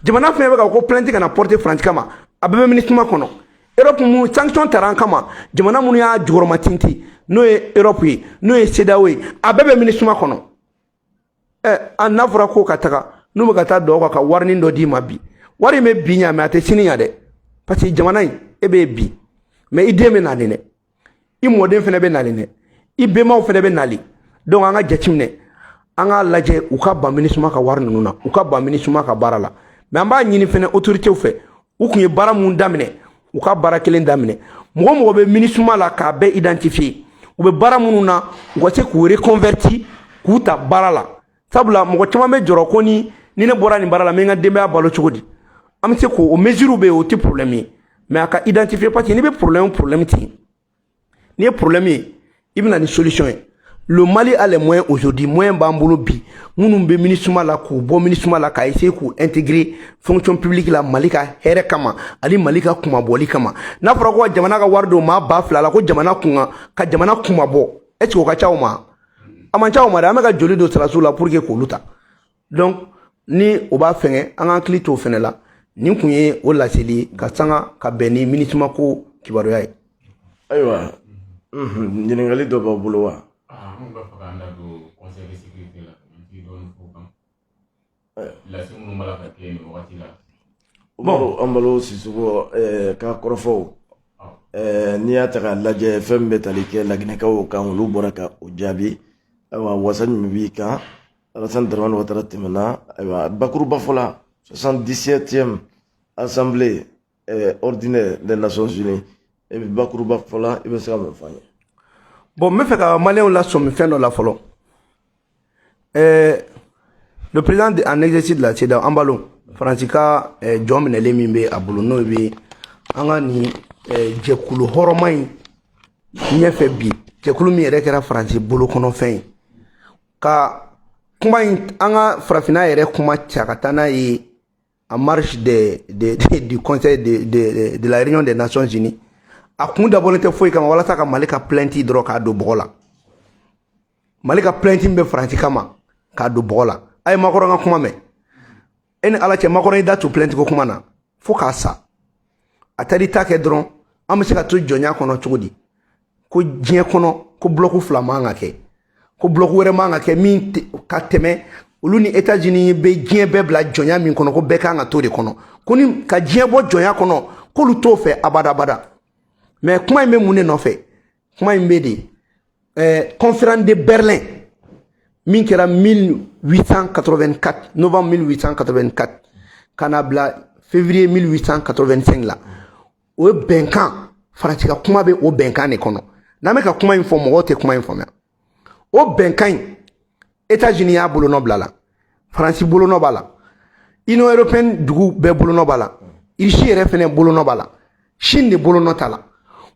jamana fe be ko plainte kana porter France kama abebe ministre ma kono Europe mu sanction taran kama jamana mu ya jugoroma tinti no e Europe no e sedawe abebe ministre ma kono an nafura ko kataka no mo gata do ka warning do di mabi wari me binya me ate sini ya de parce que jamana ebe bi mais ide me nali ne I modem fene be nali ne I bema fene be nali donc anga jatimne anga laje u ka ba ministre ma ka warni nuna u ka ba ministre ma ka barala mais amba nyini fene autorité u fe u kunye bara mun damine u ka bara kelen damine mo be ministre ma la ka be identifier u be bara mununa u se ku reconverti ku ta barala sabula mo chama me joro ko ni ne bora ni barala me nga dembe abalo chogodi am se ko o mesure be o ti problème mais aka identifier parce que ni be problème ti ni problème ibna ni solution le Mali a les moyens aujourd'hui moyens bambolo bi munum be ministre la ko bo ministre la ka essayer ko intégrer fonction publique la Malika here kama ali Malika kuma boli kama na fara ko jamana ka wardo ma ba fla la ko jamana kunga ka jamana kuma bo est ce ko ka chawo ma amancha o madame ka joli do sala sula pour que ko luta donc ni o ba fenge an clito fenela ni kunye o la seli ka sanga ka beni ministre ko kibaro yai aywa ni ngali do ba bulo wa mun ba fa anda do conseil de sécurité la ci don fo kam la ci mun mala ka ke no wati la bon ambalo sisugo ka korofo ni ya taka laje fembe talike lagine ka o kan lu boraka o jabi wa wasan mi kan Alassane Dramane Ouattara temena bakuru bafola 77e assemblée ordinaire des Nations Unies et bakuru bafola ibe sa me fanye bon me fait ka malien la somme fin dans la folo le président en exercice de la CEDEAO ambalo Francisca John Menelemimbe abuluno bi anga ni jekulu horomai nyefe bi jekulu mi yere kera Francis bolo kono fen ka kuma anga frafina yere kuma chakatana yi en marche du conseil de la réunion des Nations Unies a kun da volonté foi kama wala saka malika plainte dro ka do bola malika plainte be Francis kama ka do bola ay makoro nga kuma me en ala che makoro da to plainte ko kuma na fo ka sa atari take dron am se ka to jonya kono chudi ko jien kono ko bloku flamanga ke ko bloku were manga ke min ka teme uluni États-Unis be jien be bla jonya min kono ko be ka nga to de kono koni ka jien bo jonya kono ko lu to fe abada mais comment il m'a non fait comment il m'a dit conférence de Berlin 1884 novembre 1884 canabla février 1885 là au benkan franchika kuma be o benkan ne kono na me ka kuma informe o te kuma informe o benkan États-Unis a bolo no blala France bolo no bala Union européenne dugu be bolo no bala Russie refene bolo no bala Chine de bolo no tala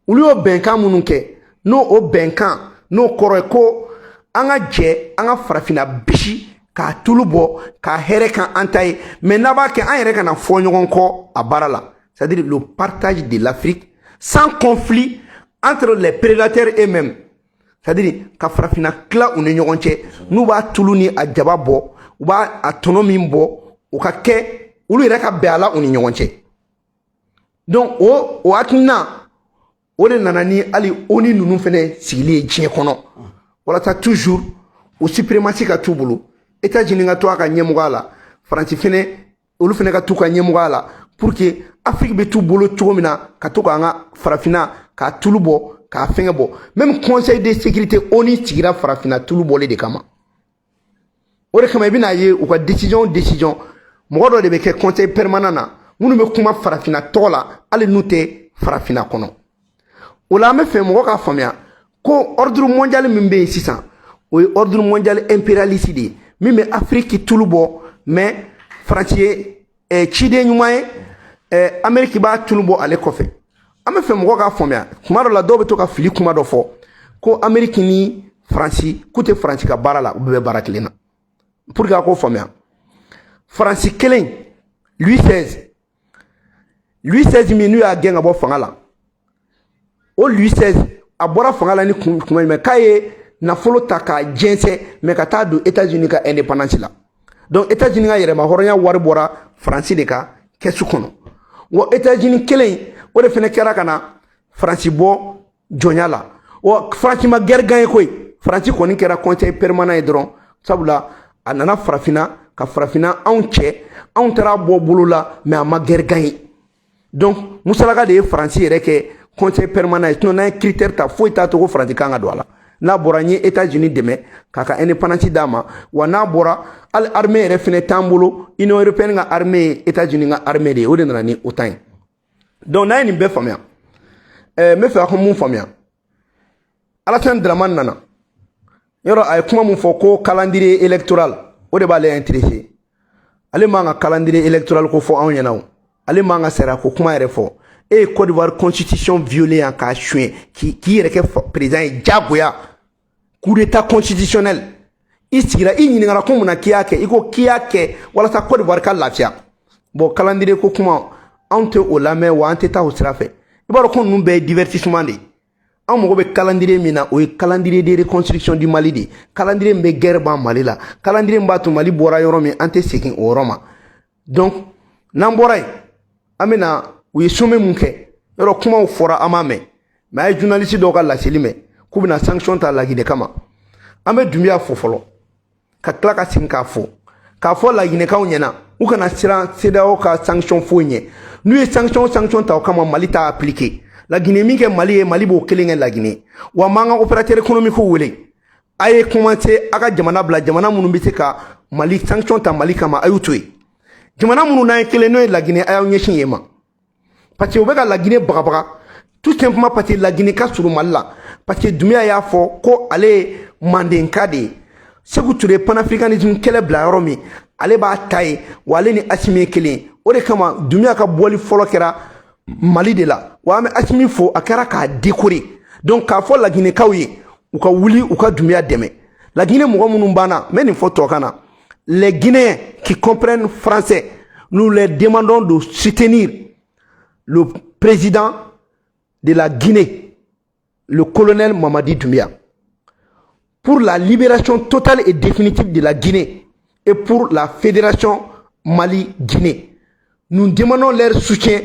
ulu o benkan munun ke no o benkan no koro ko anga je anga farafina bishi ka tulubo ka here kan antai mais naba ke an yere kana fo nyogon ko abarala c'est-à-dire le partage de l'Afrique sans conflit entre les prédateurs eux-mêmes c'est-à-dire ka farafina kla une nyogon che nu ba tuluni a jaba bo u ba autonomie bo o ka ke ulu yere ka be ala une nyogon che donc o atina o de nana ni ali oni nunu fene sigili jien kono wala ta toujours o suprématie ka tubulu États-Unis ka to aka nyemugala France fene olu fene ka to ka nyemugala pour que Afrique be tubulu chogomina ka to ka nga farafina ka tulubo k'a fɛngɛ bɔ même conseil de sécurité ONU sigira farafina tulu bɔlen de kama o de kama i bɛna ye u ka décision mɔgɔ dɔ de bɛ kɛ conseil permanent na minnu bɛ kuma farafina tɔgɔ la hali n'u tɛ farafina kɔnɔ o la an bɛ fɛ mɔgɔ k'a faamuya ko ordre mondial min bɛ yen sisan o ye ordre mondial impérialiste de ye min bɛ Afrique tulu bɔ mais Faransi ye ciden ɲuman ye Amérique b'a tulu bɔ ale kɔfɛ an bɛ fɛ mɔgɔ k'a faamuya kuma dɔ la dɔw bɛ to ka fili kuma dɔ fɔ ko Amérique ni Faransi k'u tɛ Faransi ka baara la u bɛɛ bɛ baara kelen na pour que a k'o faamuya Faransi kelen Louis XVI min n'u y'a gɛn ka bɔ fanga la o Louis XVI a bɔra fanga la ni kuma jumɛn k'a ye nafolo ta k'a jɛnsɛn mais ka taa don États-Unis ka indépendance la donc États-Unis ka yɛrɛma hɔrɔnya wari bɔra Faransi de ka kɛsu kɔnɔ wa États-Unis kelen o de fɛnɛ kɛra ka na Faransi bɔ jɔnya la wa Faransi ma guerre gagné koyi Faransi kɔni kɛra conseil permanent ye dɔrɔn sabula a nana farafina ka farafina anw cɛ anw taara bɔ bolo la mais a ma guerre gagné donc musalaka de ye Faransi yɛrɛ kɛ conseil permanent ye sinon n'a ye critère ta foyi t'a to ko Faransi kan ka don a la n'a bɔra n ye États-Unis dɛmɛ k'a ka indépendance d'a ma wa n'a bɔra hali armée yɛrɛ fɛnɛ t'an bolo Union européenne ka armée ye États-Unis ka armée de ye o de nana ni OTAN ye donc n'a ye nin bɛɛ faamuya n bɛ fɛ a ka mun faamuya Alassane Dramane nana yɔrɔ a ye kuma mun fɔ ko calendrier électoral o de b'ale intéressé ale man ka calendrier électoral ko fɔ anw ɲɛna o ale man ka sariya ko kuma yɛrɛ fɔ e ye Côte d'Ivoire constitution violé yan k'a suɲɛ k'i yɛrɛ kɛ président ye diyagoya coup d'état constitutionnel i sigira i ɲininkara ko mun na k'i y'a kɛ i ko k'i y'a kɛ walasa Côte d'Ivoire ka lafiya bon calendrier ko kuma anw tɛ o lamɛn wa an tɛ taa o sira fɛ i b'a dɔn ko ninnu bɛɛ ye divertissement de ye anw mago bɛ calendrier min na o ye calendrier de reconstruction du Mali de ye calendrier min bɛ guerre ban Mali la calendrier min b'a to Mali bɔra yɔrɔ min an tɛ segin o yɔrɔ ma donc n'an bɔra yen an bɛ na u ye sommet mun kɛ yɔrɔ kumaw fɔra an m'a mɛn mais a ye journaliste dɔw ka laseli mɛn k'u bɛna sanction ta Laginɛ kama an bɛ Dunbiya fo fɔlɔ ka tila ka segin k'a fɔ Laginɛkaw ɲɛna u kana siran CEDEAO ka sanction foyi ɲɛ n'u ye sanction ta o kama Mali t'a appliquer Laginɛ min kɛ Mali ye Mali b'o kelen kɛ Laginɛ wa m'an ka opérateur économique wele a ye commencé a ka jamana bila jamana minnu bɛ se ka Mali sanction ta Mali kama a y'u to yen jamana minnu n'an ye kelen n'o ye Laginɛ a y'aw ɲɛsin yen ma parce que u bɛ ka Laginɛ bagabaga tout simplement parce que Laginɛ ka surun Mali la parce que Dunbiya y'a fɔ ko ale ye Mandenka de ye Sékou Touré panafricanisme kɛlɛ bila yɔrɔ min ale b'a ta ye wa ale ni Assimi ye kelen o de kama Dunbiya ka bɔli fɔlɔ kɛra Mali de la wa an bɛ Assimi fo a kɛra k'a décorer donc k'a fɔ Laginɛkaw ye u ka wuli u ka Dunbiya dɛmɛ Laginɛ mɔgɔ minnu banna n bɛ nin fɔ tubabukan na les Guinéens qui comprennent français nous les demandons de soutenir le président de la Guinée le colonel Mamadi Doumbia pour la libération totale et définitive de la Guinée et pour la fédération Mali-Guinée. Nous demandons leur soutien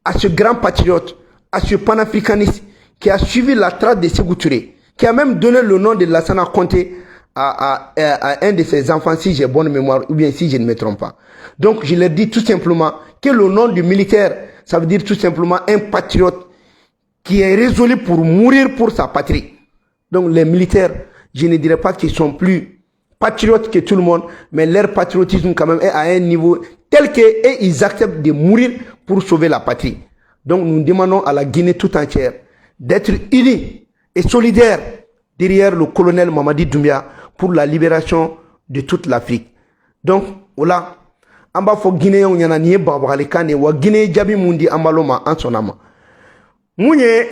à ce grand patriote, à ce panafricaniste qui a suivi la trace de Sékou Touré, qui a même donné le nom de Lassana Conté à un de ses enfants, si j'ai bonne mémoire, ou bien si je ne me trompe pas. Donc je leur dis tout simplement que le nom du militaire, ça veut dire tout simplement un patriote qui est résolu pour mourir pour sa patrie. Donc les militaires, je ne dirais pas qu'ils sont plus patriotes que tout le monde, mais leur patriotisme quand même est à un niveau tel qu'ils acceptent de mourir pour sauver la patrie. Donc nous demandons à la Guinée tout entière d'être unis et solidaires derrière le colonel Mamadi Doumbia pour la libération de toute l'Afrique. Donc voilà, an b'a fɔ Guinéens ɲɛna nin ye bagabagalikan de ye wa Guinée jaabi mun di an balo ma an sɔnna ma. Mun ye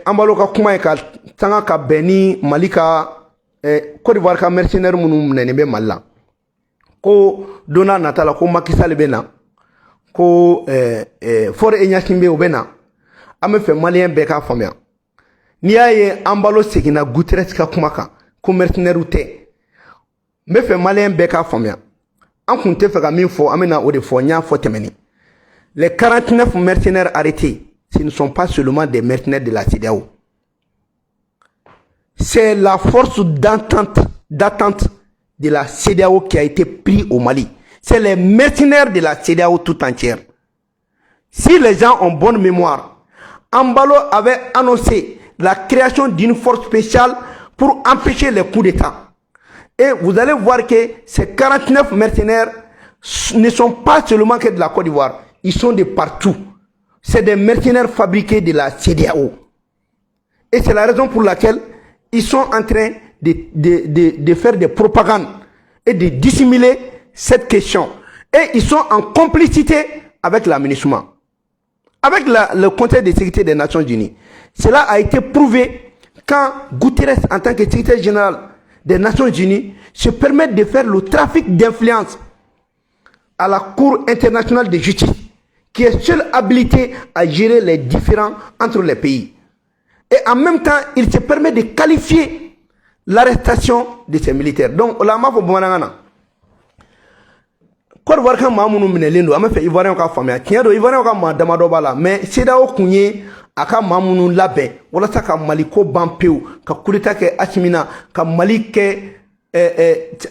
an balo ka kuma ye ka tanga ka bɛn ni Mali ka Côte d'Ivoire ka mercenaire minnu minɛnen bɛ Mali la ko don n'a nata la ko Macky Sall bɛ na ko Faure Gnassingbé o bɛ na an bɛ fɛ Maliyɛn bɛɛ k'a faamuya n'i y'a ye an balo seginna Guterres ka kuma kan ko mercenaire tɛ n bɛ fɛ Maliyɛn bɛɛ k'a faamuya an kun tɛ fɛ ka min fɔ an bɛ na o de fɔ n y'a fɔ tɛmɛni les 49 mercenaires arrêtés ce ne sont pas seulement des mercenaires de la CEDEAO. C'est la force d'attente de la CEDEAO qui a été prise au Mali. C'est les mercenaires de la CEDEAO tout entière. Si les gens ont bonne mémoire, Ambalo avait annoncé la création d'une force spéciale pour empêcher les coups d'État. Et vous allez voir que ces 49 mercenaires ne sont pas seulement que de la Côte d'Ivoire, ils sont de partout. C'est des mercenaires fabriqués de la CEDEAO. Et c'est la raison pour laquelle ils sont en train de faire des propagandes et de dissimuler cette question. Et ils sont en complicité avec la MINUSMA, avec le Conseil de sécurité des Nations Unies. Cela a été prouvé quand Guterres, en tant que secrétaire général des Nations Unies, se permet de faire le trafic d'influence à la Cour internationale de justice, qui est seule habilitée à gérer les différends entre les pays. Et en même temps, il se permet de qualifier l'arrestation de ces militaires. Donc, la mafia bonana. Côte d'Ivoire kan maa minnu minɛlen don an bɛ fɛ Ivoirien ka faamuya tiɲɛ don Ivoirien ka maa damadɔ b'a la mais CEDEAO kun ye a ka maa minnu labɛn walasa ka Mali ko ban pewu ka coup d'état kɛ Assimi na ka Mali kɛ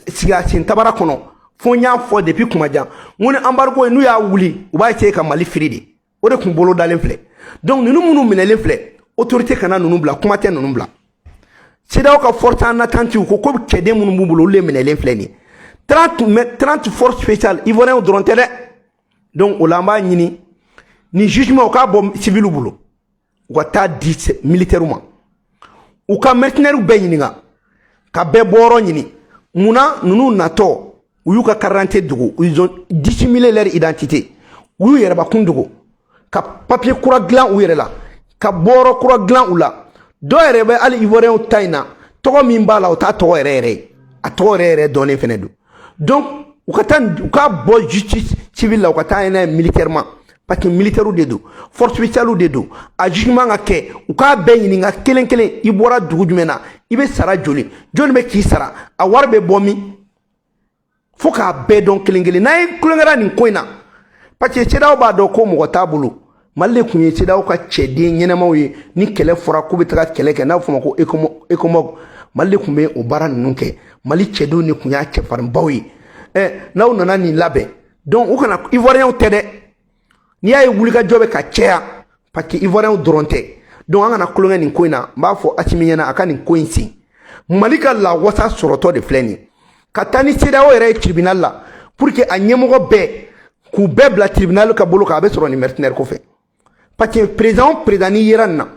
sigi tabara kɔnɔ fo n y'a fɔ depuis kuma jan n ko ni embargo n'u y'a wuli u b'a essayer ka Mali firi de o de kun bolo dalen filɛ donc ninnu minnu minɛlen filɛ autorité kana ninnu bila kuma tɛ ninnu bila CEDEAO ka force en attente ko ko cɛden minnu b'u bolo olu le minɛlen filɛ nin 30 forces spéciales ivoiriens dɔrɔn tɛ dɛ donc o la an b'a ɲini ni jugement u k'a bɔ civil bolo u ka taa di militaire ma u ka mercenaires bɛɛ ɲininka ka bɛɛ bɔyɔrɔ ɲini munna ninnu natɔ u y'u ka carte dogo ils ont dissimulé leur identité u y'u yɛrɛbakun dogo ka papier kura dilan u yɛrɛ la ka bɔyɔrɔ kura dilan u la dɔw yɛrɛ bɛ hali ivoiriens ta in na tɔgɔ min b'a la o t'a tɔgɔ yɛrɛ yɛrɛ ye a tɔgɔ yɛrɛ yɛrɛ dɔnnen fɛnɛ don donc u ka bɔ justice civile la u ka taa n'a ye militairement parce que militaires de do force spéciale de do a jugement ka kɛ u k'a bɛɛ ɲininka kelen kelen i bɔra dugu jumɛn na i bɛ sara joli joli bɛ k'i sara a wari bɛ bɔ min fo k'a bɛɛ dɔn kelen kelen n'a ye kulonkɛra nin ko in na parce que CEDEAO b'a dɔn ko mɔgɔ t'a bolo Mali de kun ye CEDEAO ka cɛden ɲɛnamaw ye ni kɛlɛ fɔra k'u bɛ taga kɛlɛ kɛ n'a bɛ fɔ o ma ko ECOMOG Mali de kun bɛ o baara ninnu kɛ Mali cɛdenw de kun y'a cɛfarinbaw ye n'aw nana nin labɛn donc u kana ivoiriens tɛ dɛ n'i y'a ye wulikajɔ bɛ ka caya parce que ivoiriens dɔrɔn tɛ donc an kana kulonkɛ nin ko in na n b'a fɔ Assimi ɲɛna a ka nin ko in sen Mali ka lawasa sɔrɔtɔ de filɛ nin ye ka taa ni CEDEAO yɛrɛ ye tribunal la pour que a ɲɛmɔgɔ bɛɛ k'u bɛɛ bila tribunal ka bolo kan a bɛ sɔrɔ ni mercenaire kɔfɛ parce que président n'i yera nin na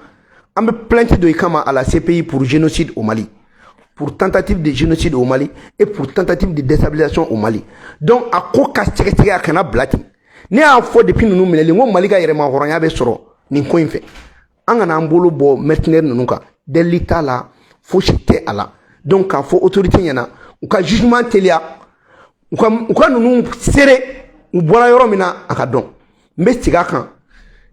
an bɛ plainte dɔ i kama à la CPI pour génocide au Mali pour tentative de génocide au Mali et pour tentative de déstabilisation au Mali. Donc, à quoi qu'à a kana blati. Ne a fo depuis nous mineli ngo Mali ka yɛrɛma hɔrɔnya bɛ sɔrɔ nin ko in fɛ. An kana an bolo bɔ mercenaire ninnu kan. Deli t'a la, fosi tɛ a la. Donc, k'a fɔ autorité ɲɛna u ka jugement teliya u ka ninnu sere u bɔra yɔrɔ min na a ka dɔn. N bɛ segin a kan.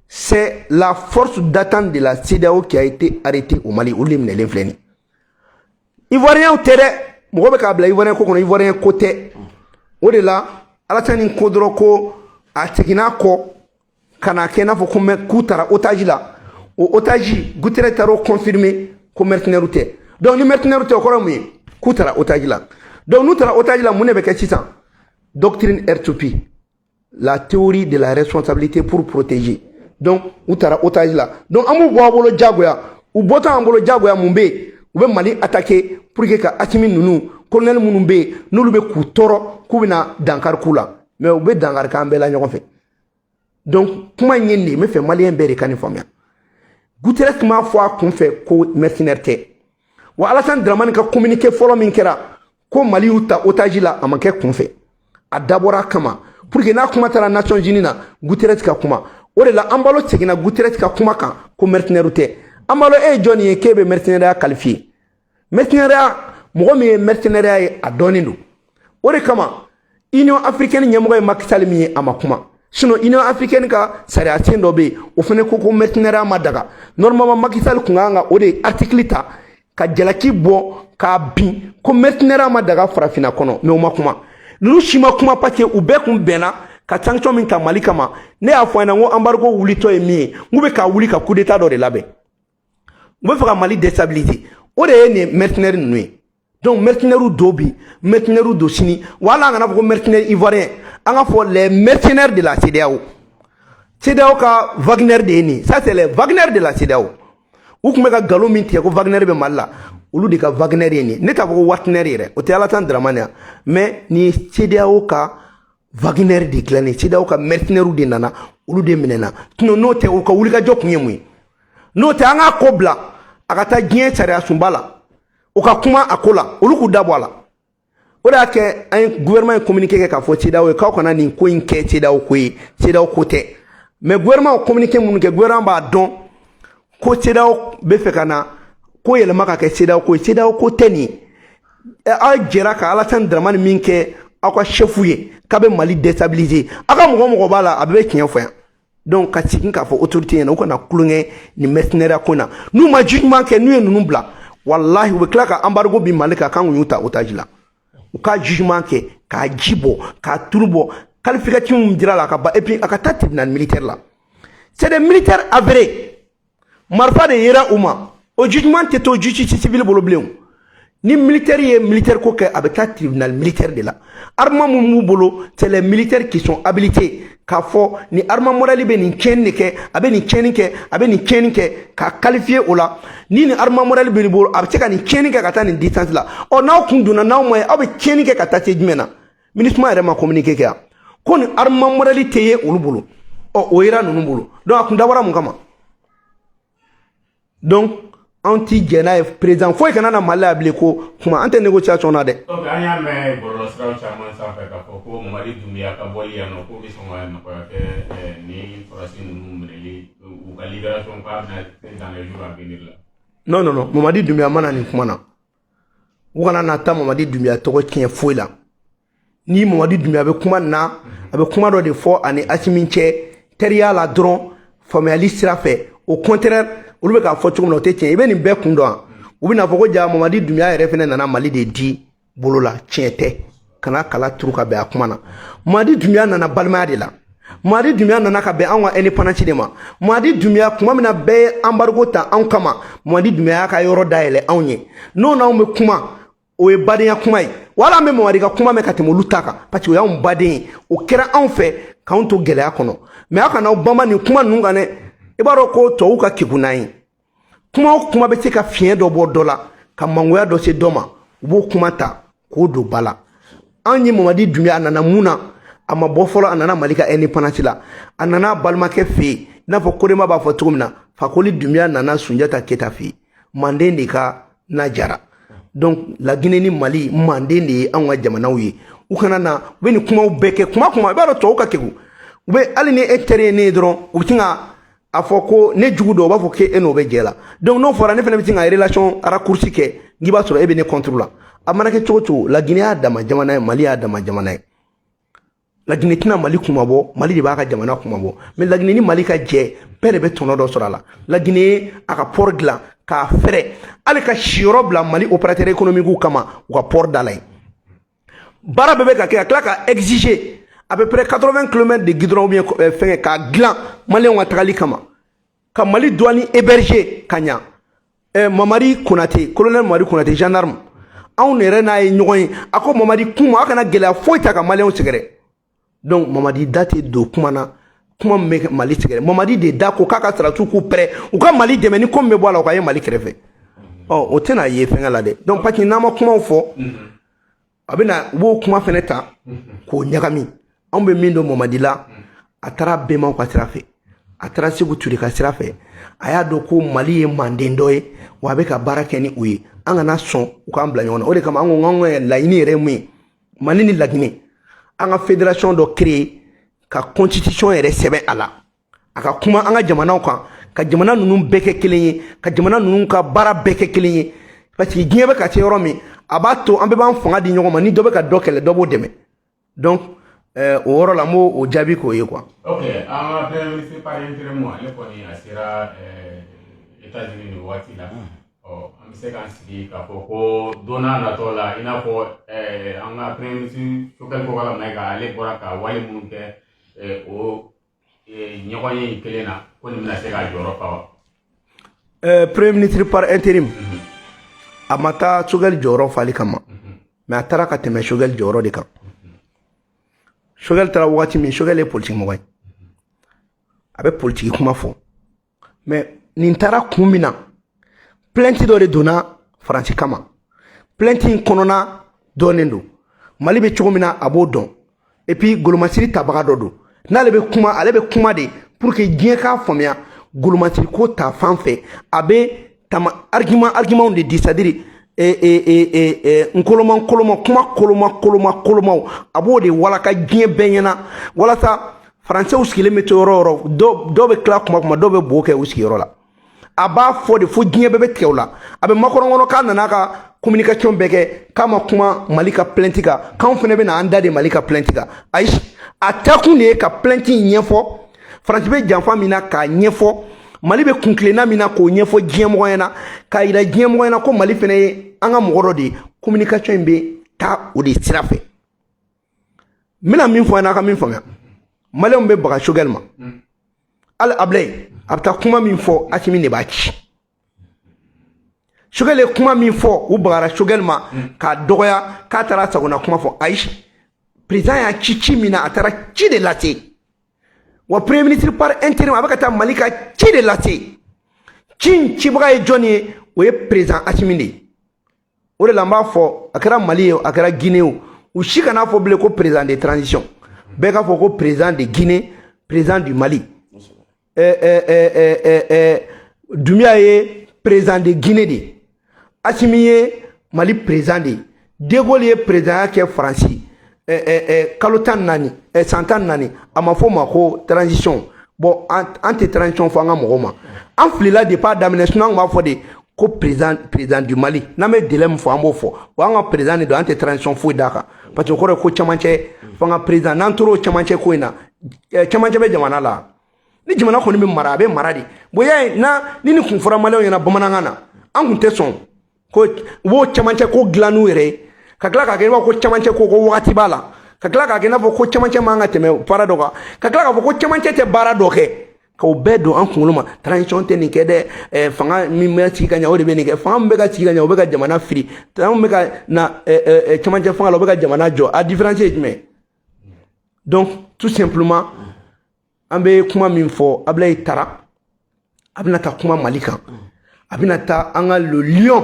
C'est la force d'attente de la CEDEAO qui a été arrêtée au Mali. Olu de minɛlen filɛ nin. Ivoiriens tɛ dɛ mɔgɔ bɛ k'a bila Ivoirien ko kɔnɔ Ivoirien ko tɛ o de la Alassane ko dɔrɔn ko a seginna kɔ ka na kɛ i n'a fɔ ko k'u taara otage la o otage Guterres taara o confirmer ko mercenaires tɛ donc ni mercenaires tɛ o kɔrɔ mun ye k'u taara otage la donc n'u taara otage la mun de bɛ kɛ sisan doctrine R2P la théorie de la responsabilité pour protéger donc u taara otage la donc an b'u bɔ a bolo diyagoya u bɔtɔ an bolo diyagoya mun bɛ yen u bɛ Mali attaquer pour que ka Assimi ninnu colonel minnu bɛ yen n'olu bɛ k'u tɔɔrɔ k'u bɛna dankari k'u la mais u bɛ dankari k'an bɛɛ la ɲɔgɔn fɛ donc kuma in ye nin de ye n bɛ fɛ maliyɛn bɛɛ de ka nin faamuya Guterres m'a fɔ a kun fɛ ko mercenaire tɛ wa Alassane Dramane ka communiqué fɔlɔ min kɛra ko Mali y'u ta otage la a ma kɛ kun fɛ a dabɔra a kama pour que n'a kuma taara Nations Unies na Guterres ka kuma o de la an balo seginna Guterres ka kuma kan ko mercenaire tɛ an balo e ye jɔn ye k'e bɛ mercenaire qualifié mercenaire mɔgɔ min ye mercenaire ye a dɔnnen don o de kama Union africaine ɲɛmɔgɔ ye Macky Sall min ye a ma kuma sinon Union africaine ka sariya sen dɔ bɛ yen o fana ko mercenaire ma daga normalement Macky Sall kun kan ka o de article ta ka jalaki bɔ k'a bin ko mercenaire ma daga farafinna kɔnɔ mais o ma kuma ninnu si ma kuma parce que u bɛɛ kun bɛnna ka sanction min ta Mali kama ne y'a fɔ an ɲɛna n ko embargo wulitɔ ye min ye n bɛ ka wuli ka coup d'état dɔ de labɛn u bɛ fɛ ka Mali déstabiliser o de ye nin mercenaire ninnu ye donc mercenaires dɔw bi mercenaires dɔ sini wa hali an kana fɔ ko mercenaires ivoiriens an ka fɔ les mercenaires de la CEDEAO CEDEAO ka Wagner de ye nin ça c'est les Wagner de la CEDEAO u kun bɛ ka galon min tigɛ ko Wagner bɛ Mali la olu de ka Wagner ye nin ne t'a fɔ ko Wagner yɛrɛ o tɛ Alassane Dramane ya mais ni CEDEAO ka Wagner de dilannen CEDEAO ka mercenaires de nana olu de minɛna n'o tɛ u ka wulikajɔ kun ye mun ye n'o tɛ an k'a ko bila a ka taa diɲɛ sariya sunba la u ka kuma a ko la olu k'u dabɔ a la o de y'a kɛ an ye gouvernement ye communiqué kɛ k'a fɔ CEDEAO ye k'aw kana nin ko in kɛ CEDEAO ko ye CEDEAO ko tɛ mais gouvernement communiqué minnu kɛ gouvernement b'a dɔn ko CEDEAO bɛ fɛ ka na ko yɛlɛma ka kɛ CEDEAO ko ye CEDEAO ko tɛ nin ye aw jɛra ka Alassane Dramane min kɛ aw ka chef ye k'a bɛ Mali déstabiliser aw ka mɔgɔ b'a la a bɛɛ bɛ tiɲɛ fɔ yan donc ka segin k'a fɔ autorité ɲɛna u kana kulonkɛ ni mercenaire ko na n'u ma jugement kɛ n'u ye ninnu bila wallahi u bɛ tila ka embargo bin Mali kan kan y'u ta otage la u ka jugement kɛ k'a ji bɔ k'a turu bɔ qualificatif min dira la ka ban et puis a ka taa tribunal militaire la c'est des militaires avérés marifa de yera u ma o jugement tɛ to justice civile bolo bilen ni militaire ye militaire ko kɛ a bɛ taa tribunal militaire de la armement mun b'u bolo c'est les militaires qui sont habilités k'a fɔ ni armement modèle bɛ nin tiɲɛni de kɛ a bɛ nin tiɲɛni kɛ a bɛ nin tiɲɛni kɛ k'a qualifier o la ni nin armement modèle bɛ nin bolo a bɛ se ka nin tiɲɛni kɛ ka taa nin distance la ɔ n'aw kun donna n'aw ma ye aw bɛ tiɲɛni kɛ ka taa se jumɛn na MINUSMA yɛrɛ ma communiqué kɛ yan ko nin armement modèle tɛ ye olu bolo ɔ o yera ninnu bolo donc a kun dabɔra mun kama donc an ti jɛ n'a ye président foyi kana na Mali la bilen ko kuma an tɛ négociation na dɛ. ok an y'a mɛn bɔlɔlɔsiraw caman sanfɛ k'a fɔ ko Mamadi Doumbouya ka bɔli yan nɔ k'o bɛ sɔn ka nɔgɔya kɛ ni sɔrɔdasi ninnu minɛli u ka libération k'a bɛna dans les jours à venir la. non Mamadi Doumbouya mana nin kuma na u kana na taa Mamadi Doumbouya tɔgɔ tiɲɛ foyi la ni Mamadi Doumbouya bɛ kuma nin na a bɛ kuma dɔ de fɔ ani Assimi cɛ teriya la dɔrɔn faamuyali sira fɛ au contraire olu bɛ k'a fɔ cogo min na o tɛ tiɲɛ i bɛ nin bɛɛ kun dɔn u bɛ n'a fɔ ko ja Mamadi Doumbouya yɛrɛ fana nana Mali de di bolo la tiɲɛ tɛ kana kala turu ka bɛn a kuma na Mamadi Doumbouya nana balimaya de la Mamadi Doumbouya nana ka bɛn anw ka indépendance de ma Mamadi Doumbouya kuma min na bɛɛ ye embargo ta anw kama Mamadi Doumbouya y'a ka yɔrɔ dayɛlɛ anw ye n'o n'anw bɛ kuma o ye badenya kuma ye wala an bɛ Mamadi ka kuma mɛn ka tɛmɛ olu ta kan parce que o y'anw baden ye o kɛra anw fɛ k'anw to gɛlɛya kɔnɔ mais aw kana aw banba nin kuma ninnu kan dɛ i b'a dɔn ko tubabuw ka kegunna ye kuma o kuma bɛ se ka fiɲɛ dɔ bɔ dɔ la ka mangoya dɔ se dɔ ma u b'o kuma ta k'o don ba la an ye Mamadi Doumbouya a nana mun na a ma bɔ fɔlɔ a nana Mali ka indépendance la a nana a balimakɛ fɛ yen i n'a fɔ Korema b'a fɔ cogo min na Fakoli Doumbouya nana Sunjata Keyita fɛ yen Manden de ka na jara donc la Guinée ni Mali Manden de ye anw ka jamanaw ye u kana na u bɛ nin kumaw bɛɛ kɛ kuma i b'a dɔn tubabuw ka kegu u bɛ hali ni e teri ye ne ye dɔrɔn u bɛ sin ka a fɔ ko ne jugu dɔ u b'a fɔ k'e n'o bɛ jɛ la donc n'o fɔra ne fana bɛ sin ka relation raccourci kɛ n'i b'a sɔrɔ e bɛ ne contre la a mana kɛ cogo cogo la Guinée y'a dama jamana ye Mali y'a dama jamana ye la Guinée tɛna Mali kuma bɔ Mali de b'a ka jamana kuma bɔ mais la Guinée ni Mali ka jɛ bɛɛ de bɛ tɔnɔ dɔ sɔrɔ a la la Guinée a ka port dilan k'a fɛrɛ hali ka siyɔrɔ bila Mali opérateur économique kama u ka port da la yen baara bɛɛ bɛ ka kɛ ka tila ka exiger à peu près 80 km de goudron ou bien fɛngɛ k'a dilan maliyɛnw ka tagali kama ka Mali douane héberger ka ɲa Mamadi Konate colonel Mamadi Konate gendarme anw yɛrɛ n'a ye ɲɔgɔn ye a ko Mamadi kuma a kana gɛlɛya foyi ta ka maliyɛnw sɛgɛrɛ donc Mamadi da tɛ don kuma na kuma min bɛ Mali sɛgɛrɛ Mamadi de da ko k'a ka sarasiw k'u pɛrɛ u ka Mali dɛmɛ ni ko min bɛ bɔ a la u ka ye Mali kɛrɛfɛ o tɛna ye fɛngɛ la dɛ donc parce que n'an ma kumaw fɔ a bɛna u b'o kuma fɛnɛ ta k'o ɲagami anw bɛ min dɔn Mamadi la a taara bɛnbaw ka sira fɛ a taara Segu Ture ka sira fɛ a y'a dɔn ko Mali ye Manden dɔ ye wa a bɛ ka baara kɛ ni u ye an kana sɔn u k'an bila ɲɔgɔn na o de kama an ko k'an ka laɲini yɛrɛ ye mun ye Mali ni La Guinée an ka fédération dɔ créer ka constitution yɛrɛ sɛbɛn a la a ka kuma an ka jamanaw kan ka jamana ninnu bɛɛ kɛ kelen ye ka jamana ninnu ka baara bɛɛ kɛ kelen ye parce que diɲɛ bɛ ka se yɔrɔ min a b'a to an bɛɛ b'an fanga di ɲɔgɔn ma ni dɔ bɛ ka dɔ kɛlɛ dɔ b'o dɛmɛ donc o yɔrɔ la n b'o o jaabi k'o ye quoi. ok an ka premier ministre par intérim ale kɔni a sera États-Unis nin waati la an bɛ se k'an sigi k'a fɔ ko don n'a natɔ la i n'a fɔ an ka premier ministre Sokɛli Kokala Mayiga ale bɔra ka wale minnu kɛ o ɲɔgɔn ye kelen na ko nin bɛna se k'a jɔyɔrɔ fa wa. premier ministre par intérim a ma taa Sokɛli jɔyɔrɔ fali kama mais a taara ka tɛmɛ Sokɛli jɔyɔrɔ de kan. Sokɛli taara wagati min Sokɛli ye politique mɔgɔ ye a bɛ politique kuma fɔ mais nin taara kun min na plainte dɔ de donna Faransi kama plainte in kɔnɔna dɔnnen don Mali bɛ cogo min na a b'o dɔn et puis golomasiri tabaga dɔ don n'ale bɛ kuma ale bɛ kuma de pour que diɲɛ k'a faamuya golomasiri ko ta fan fɛ a bɛ tama argument de di c'est-à-dire nkoloma kuma koloma a b'o de walaka diɲɛ bɛɛ ɲɛna walasa Français sigilen bɛ to yɔrɔ yɔrɔ dɔw bɛ tila kuma dɔw bɛ bo kɛ u sigiyɔrɔ la a b'a fɔ de fo diɲɛ bɛɛ bɛ tigɛ u la a bɛ makɔrɔn kɔnɔ k'a nana ka communication bɛɛ kɛ k'a ma kuma Mali ka plainte kan k'anw fana bɛna an da de Mali ka plainte kan ayi a takun de ye ka plainte in ɲɛfɔ Faransi bɛ janfa min na k'a ɲɛfɔ Mali bɛ kunkilenna min na k'o ɲɛfɔ diɲɛmɔgɔ ɲɛna k'a yira diɲɛmɔgɔ ɲɛna ko Mali fana ye an ka mɔgɔ dɔ de ye communication in bɛ taa o de sira fɛ n bɛna min fɔ an n'a ka min faamuya Maliyɛnw bɛ baga Choguel ma hali Abilaye a bɛ taa kuma min fɔ Asimi de b'a ci Choguel ye kuma min fɔ u bagara Choguel ma k'a dɔgɔya k'a taara sagona kuma fɔ ayi président y'a ci min na a taara ci de lase wa premier ministre par intérim a bɛ ka taa Mali ka ci de lase ci in cibaga ye jɔn ye o ye président Asimi de ye o de la n b'a fɔ a kɛra Mali ye a kɛra Guinée ye u si kana fɔ bilen ko président de transition bɛɛ k'a fɔ ko président de Guinée président du Mali Doumbouya ye président de Guinée de Asimi ye Mali président de De Gaulle ye président kɛ Faransi kalo 14 san 14 a ma fɔ ma ko transition bon an tɛ transition fɔ an ka mɔgɔw ma an filila depuis a daminɛ sinon an b'a fɔ de ko président du Mali n'an bɛ délai min fɔ an b'o fɔ wa an ka président de don an tɛ transition foyi d'a kan parce que o kɔrɔ ye ko camancɛ fɔ an ka président n'an tora o camancɛ ko in na camancɛ bɛ jamana la ni jamana kɔni bɛ mara a bɛ mara de bon y'a ye ni nin kun fɔra Maliyɛnw ɲɛna bamanankan na an kun tɛ sɔn ko u b'o camancɛ ko dilan n'u yɛrɛ ye ka tila k'a kɛ i b'a fɔ ko camancɛ ko wagati b'a la ka tila k'a kɛ i n'a fɔ ko camancɛ man ka tɛmɛ baara dɔ kan ka tila k'a fɔ ko camancɛ tɛ baara dɔ kɛ k'o bɛɛ don an kunkolo ma transition tɛ nin kɛ dɛ fanga min bɛ sigi ka ɲɛ o de bɛ nin kɛ fanga min bɛ ka sigi ka ɲɛ o bɛ ka jamana firi an bɛ ka na camancɛ fanga la o bɛ ka jamana jɔ a différence ye jumɛn donc tout simplement an bɛ kuma min fɔ Abilaye Tara a bɛna taa kuma Mali kan a bɛna taa an ka le lion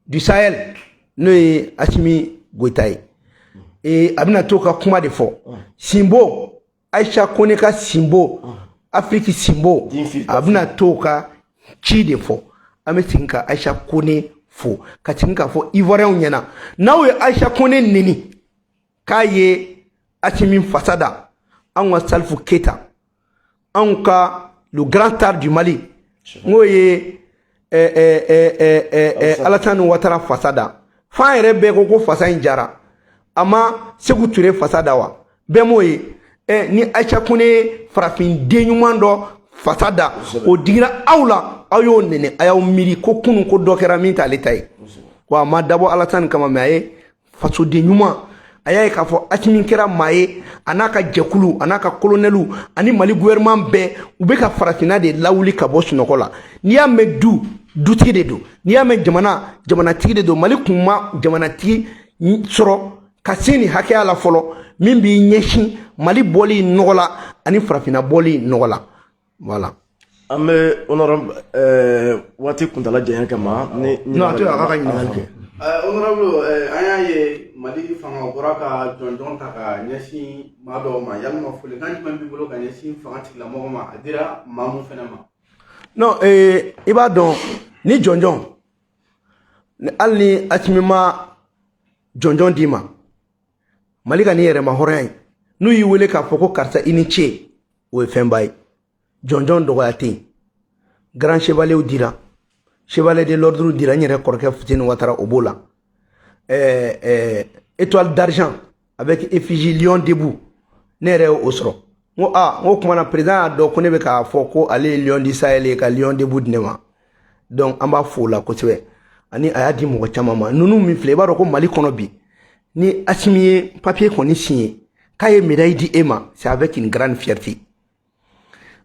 du Sahel n'o ye Asimi Goïta ye a bɛna to ka kuma de fɔ Simbo Aïcha Kone ka Simbo Afrique Simbo a bɛna to ka ci de fɔ an bɛ segin ka Aïcha Kone fo ka segin k'a fɔ Ivoiriyɛnw ɲɛna n'aw ye Aïcha Kone neni k'a ye Asimi fasa da anw ka Salifou Keita anw ka le grand star du Mali n'o ye Alassane Ouattara fasa da fan yɛrɛ bɛɛ ko ko fasa in jara a ma Sékou Touré fasa da wa bɛɛ m'o ye ni Aïcha Kone ye farafin den ɲuman dɔ fasa da o digira aw la aw y'o nɛnɛ a y'aw miiri ko kunun ko dɔ kɛra min t'ale ta ye wa a ma dabɔ Alassane kama mais a ye fasoden ɲuman a y'a ye k'a fɔ Asimi kɛra maa ye a n'a ka jɛkulu a n'a ka colonɛliw ani Mali gouvernement bɛɛ u bɛ ka farafinna de lawuli ka bɔ sunɔgɔ la n'i y'a mɛn dutigi de don n'i y'a mɛn jamanatigi de don Mali kun ma jamanatigi sɔrɔ ka se nin hakɛya la fɔlɔ min b'i ɲɛsin Mali bɔli nɔgɔ la ani farafinna bɔli nɔgɔ la voilà. an bɛ honorable waati kuntala janya kama non a to a ka ɲininkali kɛ. Honorable an y'a ye Mali fanga o bɔra ka jɔnjɔn ta ka ɲɛsin maa dɔw ma yalima folikan jumɛn b'i bolo ka ɲɛsin fanga tigilamɔgɔ ma a dira maa mun fana ma. non i b'a dɔn ni jɔnjɔn hali ni Asimi ma jɔnjɔn d'i ma Mali ka ni yɛrɛma hɔrɔnya ye n'u y'i wele k'a fɔ ko karisa i ni ce o ye fɛnba ye jɔnjɔn dɔgɔya tɛ yen grand chevalier dira chevalier de l'ordre dira n yɛrɛ kɔrɔkɛ Fuseni Ouattara o b'o la étoile d'argent avec effigie lion debout ne yɛrɛ y'o sɔrɔ n ko kuma na président y'a dɔn ko ne bɛ k'a fɔ ko ale ye lion du Sahel ye ka lion debout di ne ma donc an b'a fo o la kosɛbɛ ani a y'a di mɔgɔ caman ma ninnu min filɛ i b'a dɔn ko Mali kɔnɔ bi ni Asimi ye papier kɔni signé k'a ye médaille di e ma c'est avec une grande fierté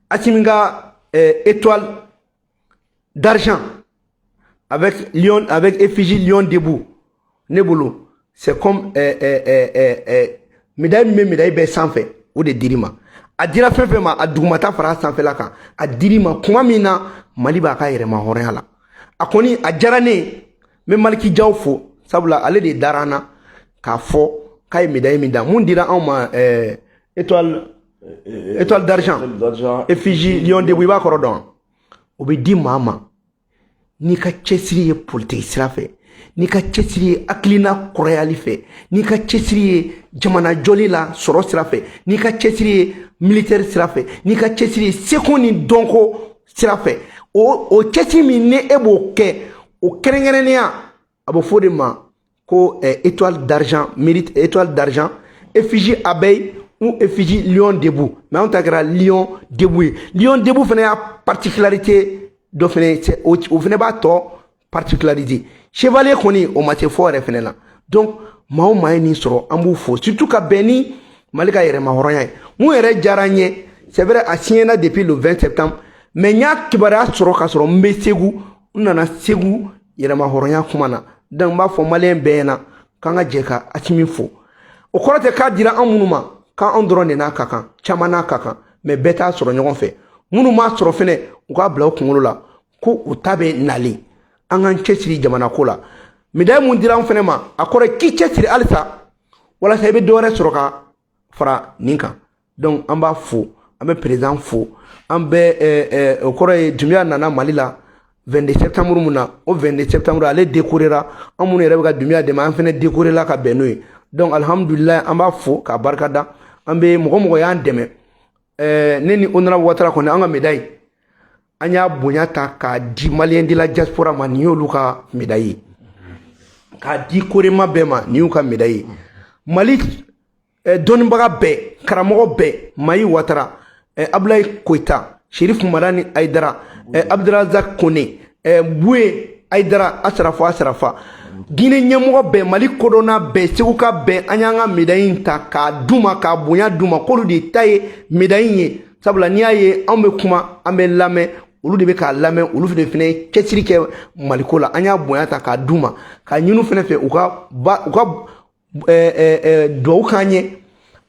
Asimi ka étoile d'argent avec effigie lion debout ne bolo c'est comme médaille min bɛ médaille bɛɛ sanfɛ o de dir'i ma a dira fɛn fɛn ma a dugumata fara sanfɛla kan a dir'i ma kuma min na Mali b'a ka yɛrɛma hɔrɔnya la a kɔni a diyara ne ye n bɛ Maliki Jaw fo sabula ale de dara an na k'a fɔ k'a ye médaille min da mun dira anw ma étoile d'argent effigie lion debout i b'a kɔrɔ dɔn o bɛ di maa ma n'i ka cɛsiri ye politique sira fɛ n'i ka cɛsiri ye hakilina kɔrɔyali fɛ n'i ka cɛsiri ye jamana jɔli la sɔrɔ sira fɛ n'i ka cɛsiri ye militaire sira fɛ n'i ka cɛsiri ye seko ni dɔnko sira fɛ o cɛsiri min ni e b'o kɛ o kɛrɛnkɛrɛnnenya a bɛ fɔ de ma ko étoile d'argent mérite étoile d'argent effigie abeille ou effigie lion debout mais anw ta kɛra lion debout ye lion debout fana y'a particularité dɔ fana o fana b'a tɔ particularité chevalier kɔni o ma se fɔ yɛrɛ fana la donc maa o maa ye nin sɔrɔ an b'u fo surtout ka bɛn ni Mali ka yɛrɛmahɔrɔnya ye mun yɛrɛ diyara n ye c'est vrai a signera depuis le 20 septembre mais n y'a kibaruya sɔrɔ ka sɔrɔ n bɛ Segu n nana Segu yɛrɛmahɔrɔnya kuma na donc n b'a fɔ maliyɛn bɛɛ ɲɛna k'an ka jɛ ka Asimi fo o kɔrɔ tɛ k'a dira an minnu ma k'an dɔrɔn de n'a ka kan caman n'a ka kan mais bɛɛ t'a sɔrɔ ɲɔgɔn fɛ minnu m'a sɔrɔ fɛnɛ u k'a bila u kunkolo la ko u ta bɛ nalen an k'an cɛsiri jamana ko la médaille mun dira an fɛnɛ ma a kɔrɔ ye k'i cɛsiri halisa walasa i bɛ dɔ wɛrɛ sɔrɔ ka fara nin kan donc an b'a fo an bɛ président fo an bɛ o kɔrɔ ye Dunbiya nana Mali la 22 septembre mun na o 22 septembre ale décorera an minnu yɛrɛ bɛ ka Dunbiya dɛmɛ an fɛnɛ décorera ka bɛn n'o ye donc alhamdulillah an b'a fo k'a barika da an bɛ mɔgɔ y'an dɛmɛ ne ni honorable Ouattara kɔni an ka médaille an y'a bonya ta k'a di maliyɛn de la diaspora ma nin y'olu ka médaille ye k'a di Korema bɛɛ ma nin y'u ka médaille ye Mali dɔnnibaga bɛɛ karamɔgɔ bɛɛ Mayi Ouattara Abdoulaye Koita Sheriff Madani Aïdara Abdrazak Kone Boué Aïdara Asrafa Guinée ɲɛmɔgɔ bɛɛ Mali kodɔnna bɛɛ Segu ka bɛɛ an y'an ka médaille in ta k'a d'u ma k'a bonya d'u ma k'olu de ta ye médaille in ye sabula n'i y'a ye anw bɛ kuma an bɛ lamɛn olu de bɛ k'a lamɛn olu de fana ye cɛsiri kɛ Maliko la an y'a bonya ta k'a d'u ma k'a ɲini fana fɛ u ka duwawu k'an ye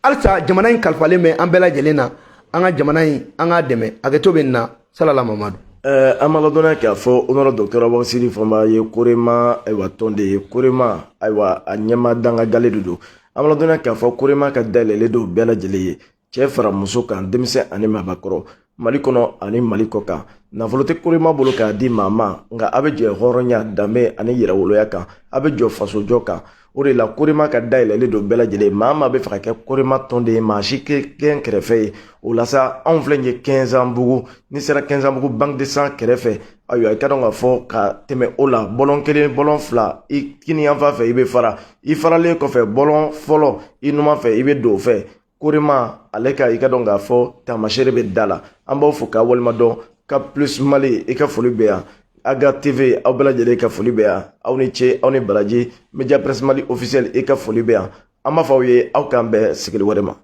halisa jamana in kalifalen bɛ an bɛɛ lajɛlen na an ka jamana in an k'a dɛmɛ hakɛto bɛ nin na salala Mamadu an ma ladɔnniya k'a fɔ honorable docteur Abubakar Fɔnba ye Korema ayiwa tɔn de ye Korema ayiwa a ɲɛma dangajalen de don an ma ladɔnniya k'a fɔ Korema ka dayɛlɛlen don bɛɛ lajɛlen ye cɛ fara muso kan denmisɛn ani maabakɔrɔ Mali kɔnɔ ani Mali kɔ kan nafolo tɛ Korema bolo k'a di maa ma nka a bɛ jɛ hɔrɔnya danbe ani yɛrɛwoloya kan a bɛ jɔ fasojɔ kan o de la Korema ka dayɛlɛlen don bɛɛ lajɛlen maa maa bɛ fɛ ka kɛ Korema tɔn de ye maa si kɛ kɛrɛfɛ ye o la sa anw filɛ nin ye 15 ans bugu ni sera 15 ans bugu banque de sang kɛrɛfɛ ayiwa i ka dɔn k'a fɔ ka tɛmɛ o la bɔlɔn kelen bɔlɔn fila i kini yanfan fɛ i bɛ fara i faralen kɔfɛ bɔlɔn fɔlɔ i numan fɛ i bɛ don o fɛ Korema ale ka i ka dɔn k'a fɔ taamasere bɛ da la an b'aw fo k'a walima dɔn ka plus Mali i ka foli bɛ yan Aga TV aw bɛɛ lajɛlen ka foli bɛ yan aw ni ce aw ni baraji Media Presse Mali officiel i ka foli bɛ yan an b'a fɔ aw ye aw k'an bɛn sigili wɛrɛ ma